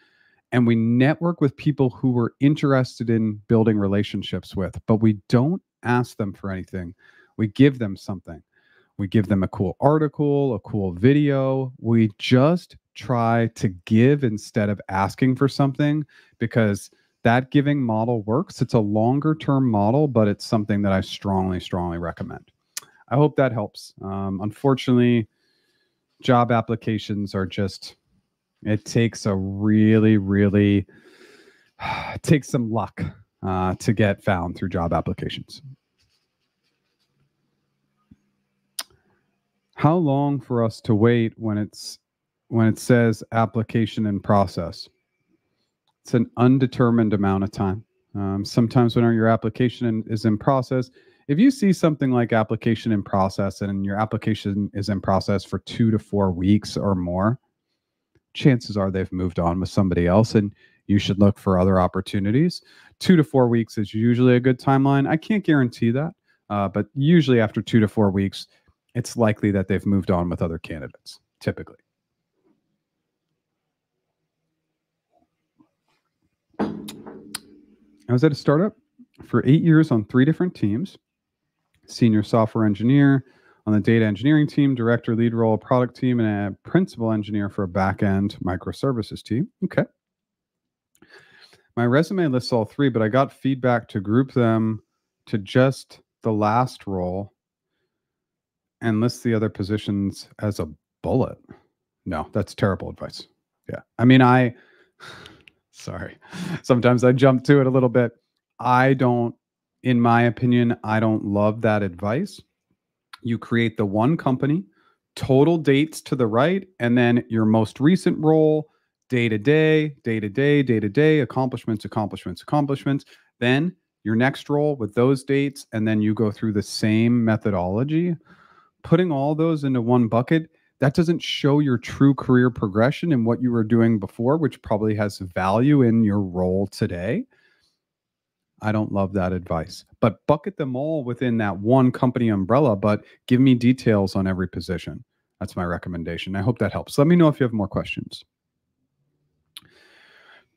and we network with people who we're interested in building relationships with, but we don't ask them for anything. We give them something. We give them a cool article, a cool video. We just try to give instead of asking for something because that giving model works. It's a longer term model, but it's something that I strongly recommend. I hope that helps. Unfortunately, job applications are just, it takes a really, it takes some luck to get found through job applications. How long for us to wait when it says application in process? It's an undetermined amount of time. Sometimes when your application is in process, if you see something like application in process and your application is in process for 2 to 4 weeks or more, chances are they've moved on with somebody else and you should look for other opportunities. 2 to 4 weeks is usually a good timeline. I can't guarantee that, but usually after 2 to 4 weeks, it's likely that they've moved on with other candidates, typically. I was at a startup for 8 years on 3 different teams: senior software engineer on the data engineering team, director lead role product team, and a principal engineer for a back-end microservices team. Okay. My resume lists all 3, but I got feedback to group them to just the last role and list the other positions as a bullet. No, that's terrible advice. Yeah. I mean, sorry. Sometimes I jump to it a little bit. In my opinion, I don't love that advice. You create the one company, total dates to the right, and then your most recent role, day to day, accomplishments. Then your next role with those dates, and then you go through the same methodology. Putting all those into one bucket, that doesn't show your true career progression and what you were doing before, which probably has value in your role today. I don't love that advice, but bucket them all within that one company umbrella, but give me details on every position. That's my recommendation. I hope that helps. Let me know if you have more questions.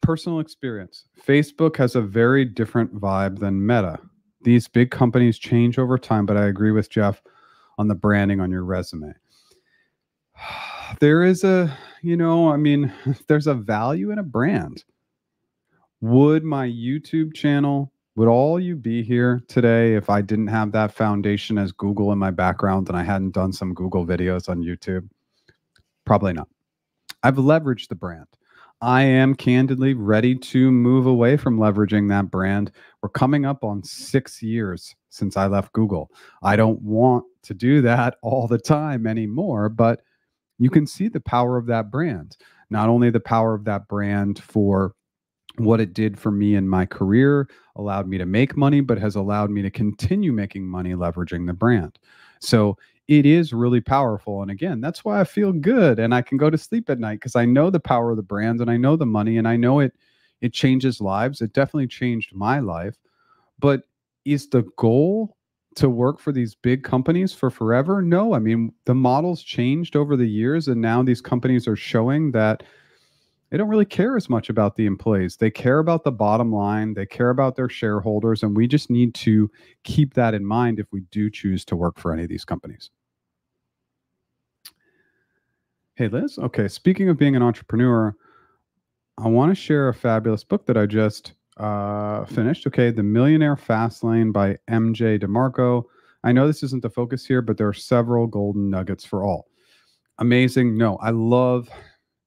Personal experience. Facebook has a very different vibe than Meta. These big companies change over time, but I agree with Jeff on the branding on your resume. There is there's a value in a brand. Would my YouTube channel, would all you be here today if I didn't have that foundation as Google in my background and I hadn't done some Google videos on YouTube? Probably not. I've leveraged the brand. I am candidly ready to move away from leveraging that brand. We're coming up on 6 years since I left Google. I don't want to do that all the time anymore, but you can see the power of that brand. Not only the power of that brand for what it did for me in my career, allowed me to make money, but has allowed me to continue making money leveraging the brand. So it is really powerful. And again, that's why I feel good and I can go to sleep at night, because I know the power of the brand and I know the money and I know it changes lives. It definitely changed my life. But is the goal to work for these big companies for forever? No. I mean, the models changed over the years, and now these companies are showing that they don't really care as much about the employees. They care about the bottom line. They care about their shareholders. And we just need to keep that in mind if we do choose to work for any of these companies. Hey, Liz. Okay. Speaking of being an entrepreneur, I want to share a fabulous book that I just finished. Okay, The Millionaire Fastlane by MJ DeMarco. I know this isn't the focus here, but there are several golden nuggets for all. Amazing. No, I love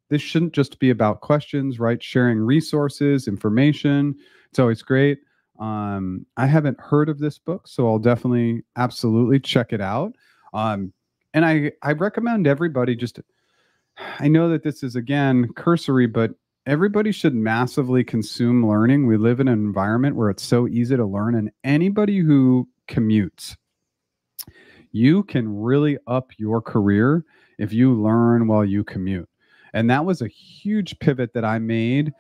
this. Shouldn't just be about questions, right? Sharing resources, information. It's always great. I haven't heard of this book, so I'll definitely, absolutely check it out. And I recommend everybody just, I know that this is again cursory, but everybody should massively consume learning. We live in an environment where it's so easy to learn, and anybody who commutes, you can really up your career if you learn while you commute. And that was a huge pivot that I made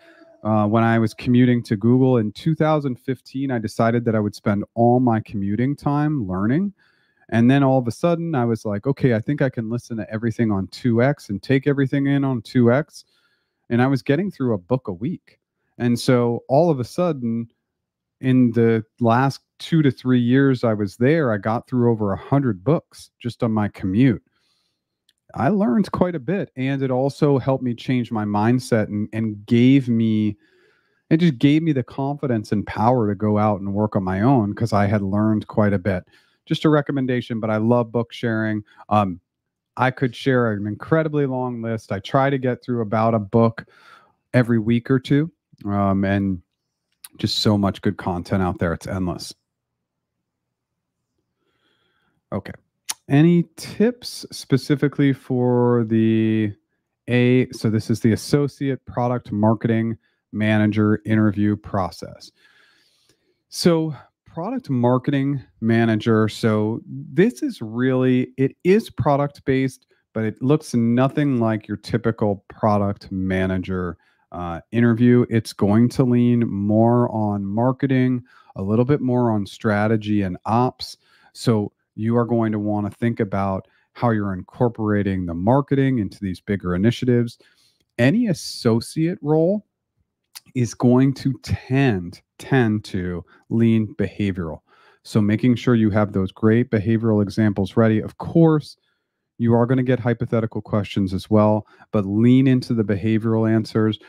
when I was commuting to Google in 2015. I decided that I would spend all my commuting time learning. And then all of a sudden, I was like, okay, I think I can listen to everything on 2x and take everything in on 2x. And I was getting through a book a week. And so all of a sudden, in the last 2 to 3 years I was there, I got through over 100 books just on my commute. I learned quite a bit, and it also helped me change my mindset and gave me, it just gave me the confidence and power to go out and work on my own because I had learned quite a bit. Just a recommendation, but I love book sharing. I could share an incredibly long list. I try to get through about a book every week or two, and just so much good content out there. It's endless. Okay. Any tips specifically for so this is the Associate Product Marketing Manager interview process. So product marketing manager. So this is really, it is product based, but it looks nothing like your typical product manager interview. It's going to lean more on marketing, a little bit more on strategy and ops. So you are going to want to think about how you're incorporating the marketing into these bigger initiatives. Any associate role is going to tend to lean behavioral. So making sure you have those great behavioral examples ready. Of course, you are going to get hypothetical questions as well, but lean into the behavioral answers.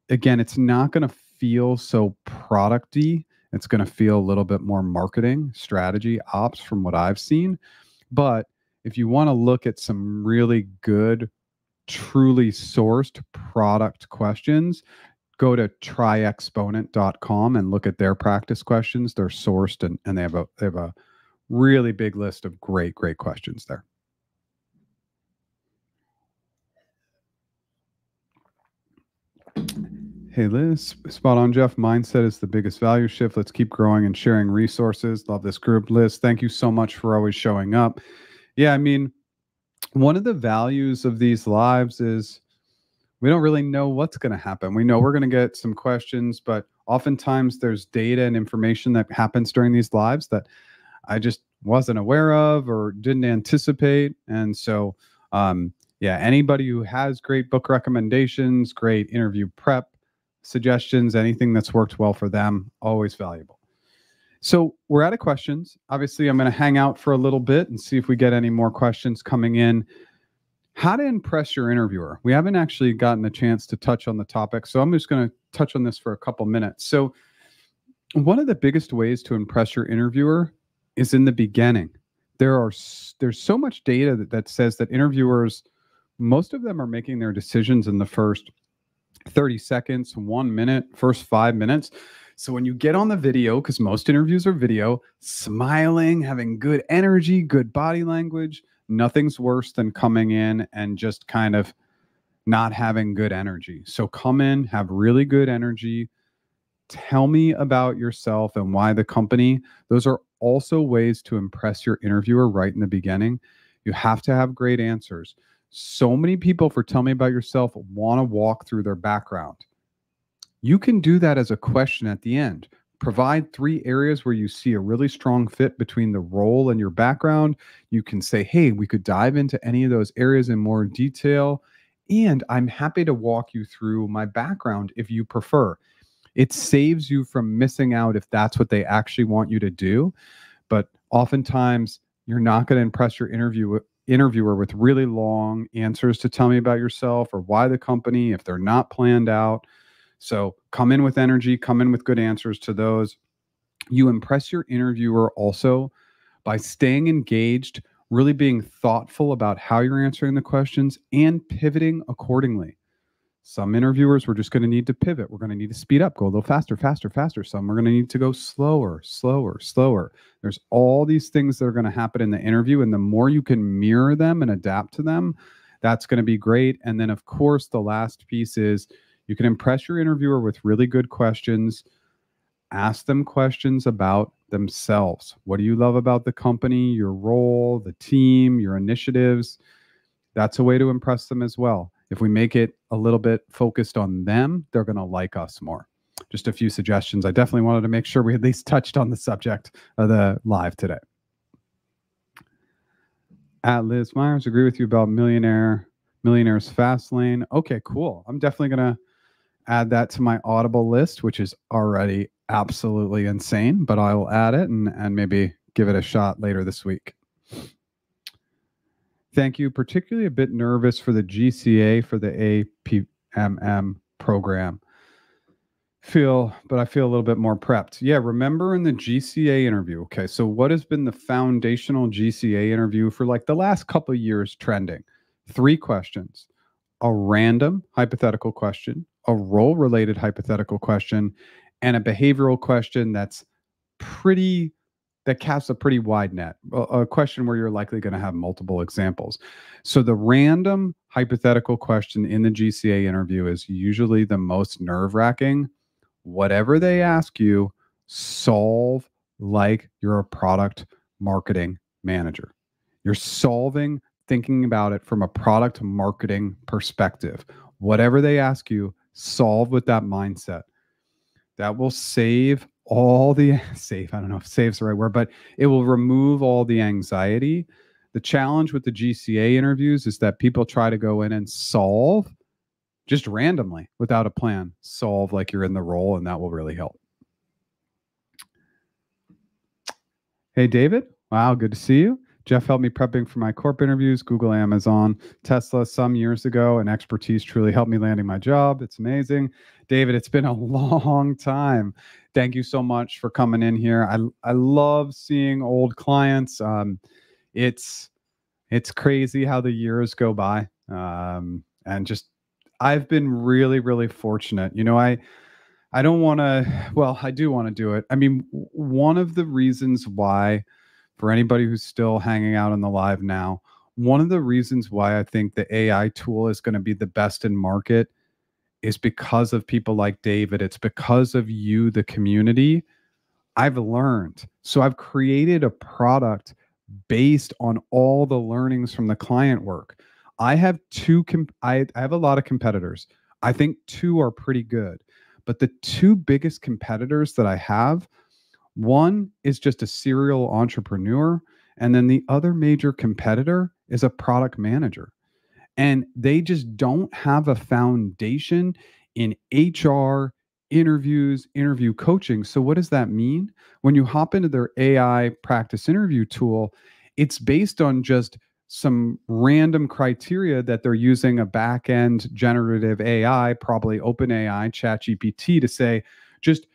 Again, it's not going to feel so producty. It's going to feel a little bit more marketing, strategy, ops from what I've seen. But if you want to look at some really good, truly sourced product questions, go to tryexponent.com and look at their practice questions. They're sourced and they have a really big list of great questions there. Hey Liz, spot on, Jeff. Mindset is the biggest value shift. Let's keep growing and sharing resources. Love this group. Liz, thank you so much for always showing up. Yeah, I mean, one of the values of these lives is we don't really know what's going to happen. We know we're going to get some questions, but oftentimes there's data and information that happens during these lives that I just wasn't aware of or didn't anticipate. And so, yeah, anybody who has great book recommendations, great interview prep suggestions, anything that's worked well for them, always valuable. So we're out of questions. Obviously, I'm going to hang out for a little bit and see if we get any more questions coming in. How to impress your interviewer. We haven't actually gotten a chance to touch on the topic, so I'm just going to touch on this for a couple minutes. So one of the biggest ways to impress your interviewer is in the beginning. There's so much data that says that interviewers, most of them are making their decisions in the first 30 seconds, 1 minute, first 5 minutes. So when you get on the video, because most interviews are video, smiling, having good energy, good body language, nothing's worse than coming in and just kind of not having good energy. So come in, have really good energy. Tell me about yourself and why the company. Those are also ways to impress your interviewer right in the beginning. You have to have great answers. So many people, for tell me about yourself, want to walk through their background. You can do that as a question at the end. Provide 3 areas where you see a really strong fit between the role and your background. You can say, hey, we could dive into any of those areas in more detail. And I'm happy to walk you through my background if you prefer. It saves you from missing out if that's what they actually want you to do. But oftentimes, you're not going to impress your interviewer with really long answers to tell me about yourself or why the company if they're not planned out. So come in with energy, come in with good answers to those. You impress your interviewer also by staying engaged, really being thoughtful about how you're answering the questions and pivoting accordingly. Some interviewers, we're just going to need to pivot. We're going to need to speed up, go a little faster, faster, faster. Some we're going to need to go slower, slower, slower. There's all these things that are going to happen in the interview. And the more you can mirror them and adapt to them, that's going to be great. And then, of course, the last piece is you can impress your interviewer with really good questions. Ask them questions about themselves. What do you love about the company, your role, the team, your initiatives? That's a way to impress them as well. If we make it a little bit focused on them, they're going to like us more. Just a few suggestions. I definitely wanted to make sure we at least touched on the subject of the live today. At Liz Myers, agree with you about Millionaire's Fastlane. Okay, cool. I'm definitely going to add that to my Audible list, which is already absolutely insane, but I will add it and maybe give it a shot later this week. Thank you. Particularly a bit nervous for the GCA for the APMM program. But I feel a little bit more prepped. Yeah, remember in the GCA interview. Okay, so what has been the foundational GCA interview for like the last couple of years trending? 3 questions: a random hypothetical question, a role-related hypothetical question, and a behavioral question that casts a pretty wide net, a question where you're likely going to have multiple examples. So the random hypothetical question in the GCA interview is usually the most nerve-wracking. Whatever they ask you, solve like you're a product marketing manager. You're thinking about it from a product marketing perspective. Whatever they ask you, solve with that mindset. That will I don't know if save's the right word, but it will remove all the anxiety. The challenge with the GCA interviews is that people try to go in and solve just randomly without a plan. Solve like you're in the role, and that will really help. Hey, David. Wow, good to see you. Jeff helped me prepping for my corp interviews, Google, Amazon, Tesla some years ago, and expertise truly helped me landing my job. It's amazing. David, it's been a long time. Thank you so much for coming in here. I love seeing old clients. It's crazy how the years go by. And just, I've been really, really fortunate. You know, I don't want to, well, I do want to do it. I mean, one of the reasons why, for anybody who's still hanging out on the live now, one of the reasons why I think the AI tool is going to be the best in market is because of people like David. It's because of you, the community. I've learned. So I've created a product based on all the learnings from the client work. I have I have a lot of competitors. I think 2 are pretty good. But the 2 biggest competitors that I have, one is just a serial entrepreneur, and then the other major competitor is a product manager. And they just don't have a foundation in HR, interviews, interview coaching. So what does that mean? When you hop into their AI practice interview tool, it's based on just some random criteria that they're using a back-end generative AI, probably OpenAI, ChatGPT, to say, just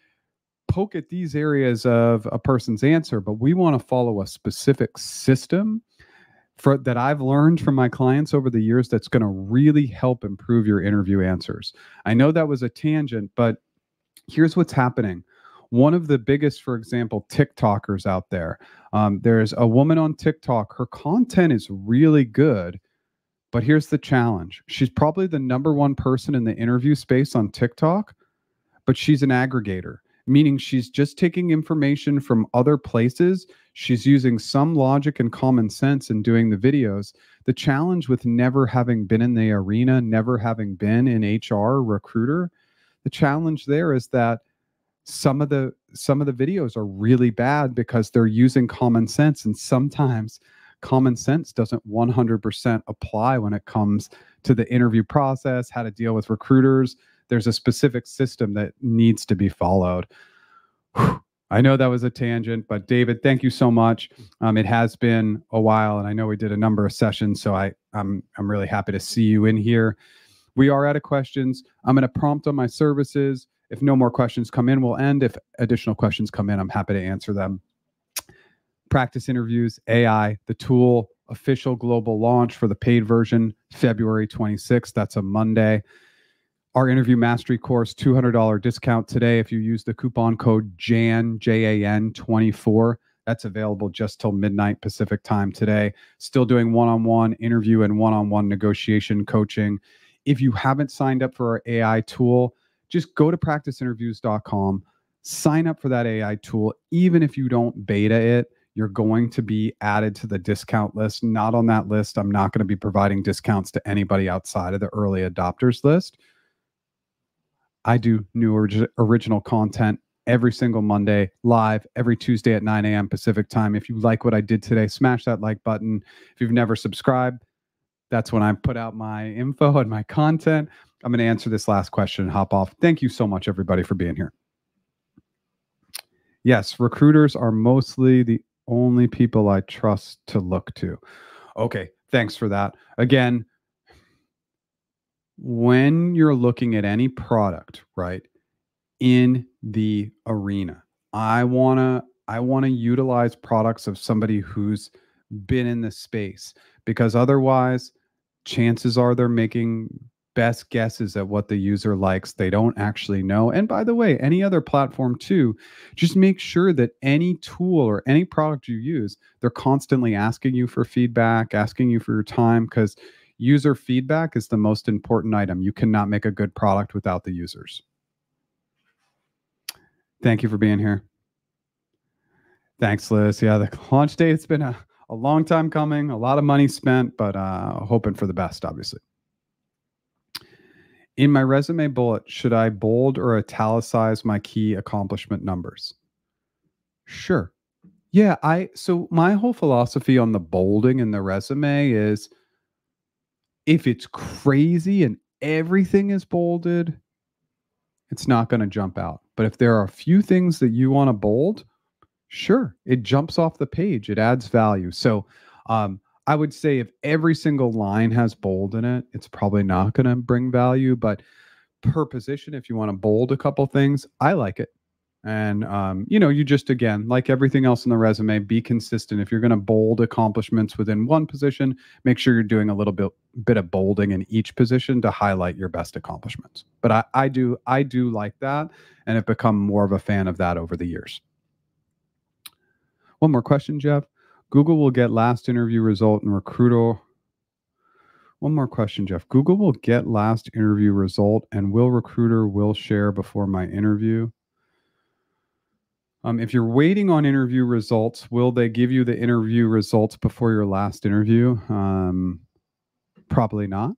poke at these areas of a person's answer, but we want to follow a specific system that I've learned from my clients over the years that's going to really help improve your interview answers. I know that was a tangent, but here's what's happening. One of the biggest, for example, TikTokers out there, there's a woman on TikTok. Her content is really good, but here's the challenge. She's probably the #1 person in the interview space on TikTok, but she's an aggregator, meaning she's just taking information from other places. She's using some logic and common sense in doing the videos. The challenge with never having been in the arena, never having been in HR, recruiter, the challenge there is that some of the videos are really bad because they're using common sense, and sometimes common sense doesn't 100% apply when it comes to the interview process, how to deal with recruiters. There's a specific system that needs to be followed. Whew. I know that was a tangent, but David, thank you so much. It has been a while, and I know we did a number of sessions, so I'm really happy to see you in here. We are out of questions. I'm going to prompt on my services. If no more questions come in, we'll end. If additional questions come in, I'm happy to answer them. Practice interviews, AI, the tool, official global launch for the paid version, February 26th. That's a Monday. Our interview mastery course, $200 discount today if you use the coupon code JAN, JAN 24. That's available just till midnight Pacific time today. Still doing one-on-one interview and one-on-one negotiation coaching. If you haven't signed up for our AI tool, just go to practiceinterviews.com, sign up for that AI tool. Even if you don't beta it, you're going to be added to the discount list. Not on that list. I'm not going to be providing discounts to anybody outside of the early adopters list. I do new original content every single Monday, live every Tuesday at 9 a.m. Pacific time. If you like what I did today, smash that like button. If you've never subscribed, that's when I put out my info and my content. I'm going to answer this last question and hop off. Thank you so much, everybody, for being here. Yes, recruiters are mostly the only people I trust to look to. Okay, thanks for that. Again, when you're looking at any product, right, in the arena, I want to utilize products of somebody who's been in the space, because otherwise chances are they're making best guesses at what the user likes. They don't actually know. And by the way, any other platform too, just make sure that any tool or any product you use, they're constantly asking you for feedback, asking you for your time, because user feedback is the most important item. You cannot make a good product without the users. Thank you for being here. Thanks, Liz. Yeah, the launch date, it's been a long time coming, a lot of money spent, but hoping for the best, obviously. In my resume bullet, should I bold or italicize my key accomplishment numbers? Sure. Yeah, so my whole philosophy on the bolding in the resume is, if it's crazy and everything is bolded, it's not going to jump out. But if there are a few things that you want to bold, sure, it jumps off the page. It adds value. So I would say if every single line has bold in it, it's probably not going to bring value. But per position, if you want to bold a couple things, I like it. And, you just, again, like everything else in the resume, be consistent. If you're going to bold accomplishments within one position, make sure you're doing a little bit of bolding in each position to highlight your best accomplishments. But I do like that, and have become more of a fan of that over the years. One more question, Jeff. Google will get last interview result and recruiter. One more question, Jeff. Google will get last interview result and recruiter will share before my interview. If you're waiting on interview results, will they give you the interview results before your last interview? Probably not.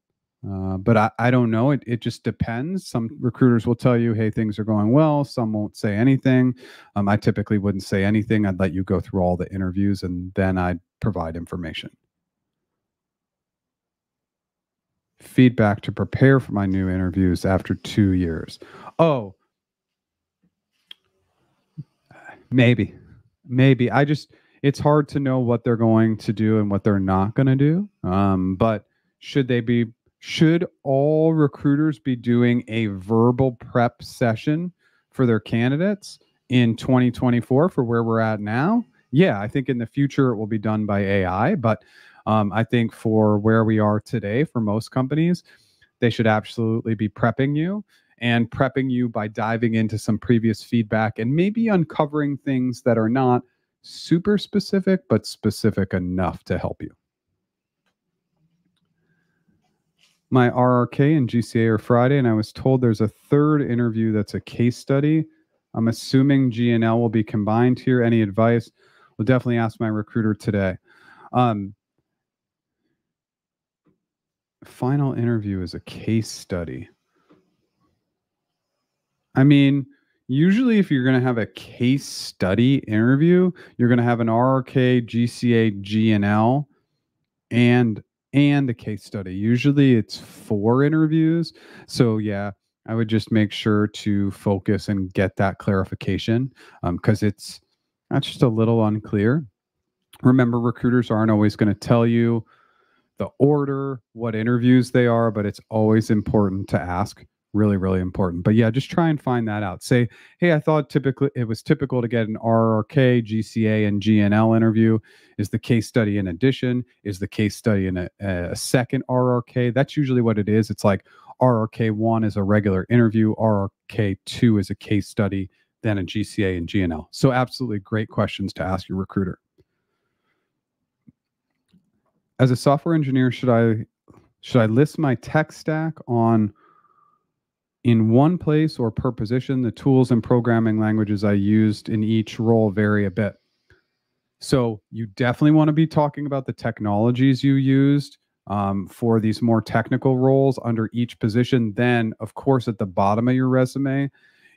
But I don't know. It just depends. Some recruiters will tell you, hey, things are going well. Some won't say anything. I typically wouldn't say anything. I'd let you go through all the interviews and then I'd provide information. Feedback to prepare for my new interviews after 2 years. Oh, maybe. It's hard to know what they're going to do and what they're not going to do. But should all recruiters be doing a verbal prep session for their candidates in 2024 for where we're at now? Yeah, I think in the future it will be done by AI, but I think for where we are today, for most companies, they should absolutely be prepping you by diving into some previous feedback and maybe uncovering things that are not super specific, but specific enough to help you. My RRK and GCA are Friday, and I was told there's a third interview that's a case study. I'm assuming G and L will be combined here. Any advice? We'll definitely ask my recruiter today. Final interview is a case study. I mean, usually if you're going to have a case study interview, you're going to have an RRK, GCA, G and L, and a case study. Usually it's 4 interviews. So yeah, I would just make sure to focus and get that clarification, because that's just a little unclear. Remember, recruiters aren't always going to tell you the order, what interviews they are, but it's always important to ask. Really, really important. But yeah, just try and find that out. Say, hey, I thought typically it was typical to get an RRK, GCA, and GNL interview. Is the case study in addition? Is the case study in a second RRK? That's usually what it is. It's like RRK1 is a regular interview, RRK2 is a case study, then a GCA and GNL. So absolutely great questions to ask your recruiter. As a software engineer, should I list my tech stack in one place or per position? The tools and programming languages I used in each role vary a bit. So you definitely want to be talking about the technologies you used for these more technical roles under each position. Then, of course, at the bottom of your resume,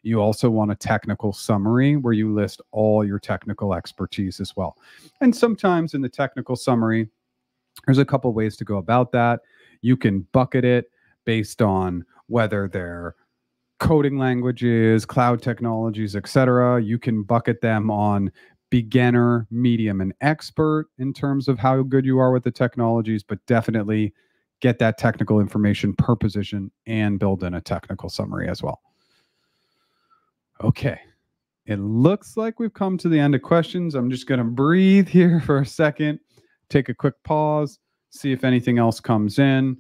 you also want a technical summary where you list all your technical expertise as well. And sometimes in the technical summary, there's a couple ways to go about that. You can bucket it based on whether they're coding languages, cloud technologies, etc. You can bucket them on beginner, medium, and expert in terms of how good you are with the technologies, but definitely get that technical information per position and build in a technical summary as well. Okay. It looks like we've come to the end of questions. I'm just going to breathe here for a second, take a quick pause, see if anything else comes in.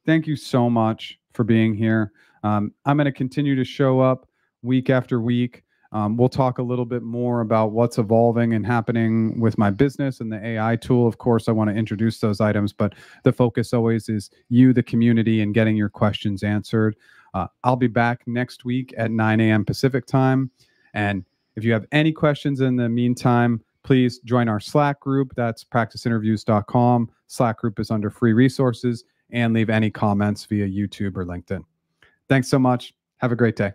Thank you so much for being here. I'm going to continue to show up week after week. We'll talk a little bit more about what's evolving and happening with my business and the AI tool. Of course, I want to introduce those items, but the focus always is you, the community, and getting your questions answered. I'll be back next week at 9 a.m. Pacific time. And if you have any questions in the meantime, please join our Slack group. That's practiceinterviews.com. Slack group is under free resources, and leave any comments via YouTube or LinkedIn. Thanks so much. Have a great day.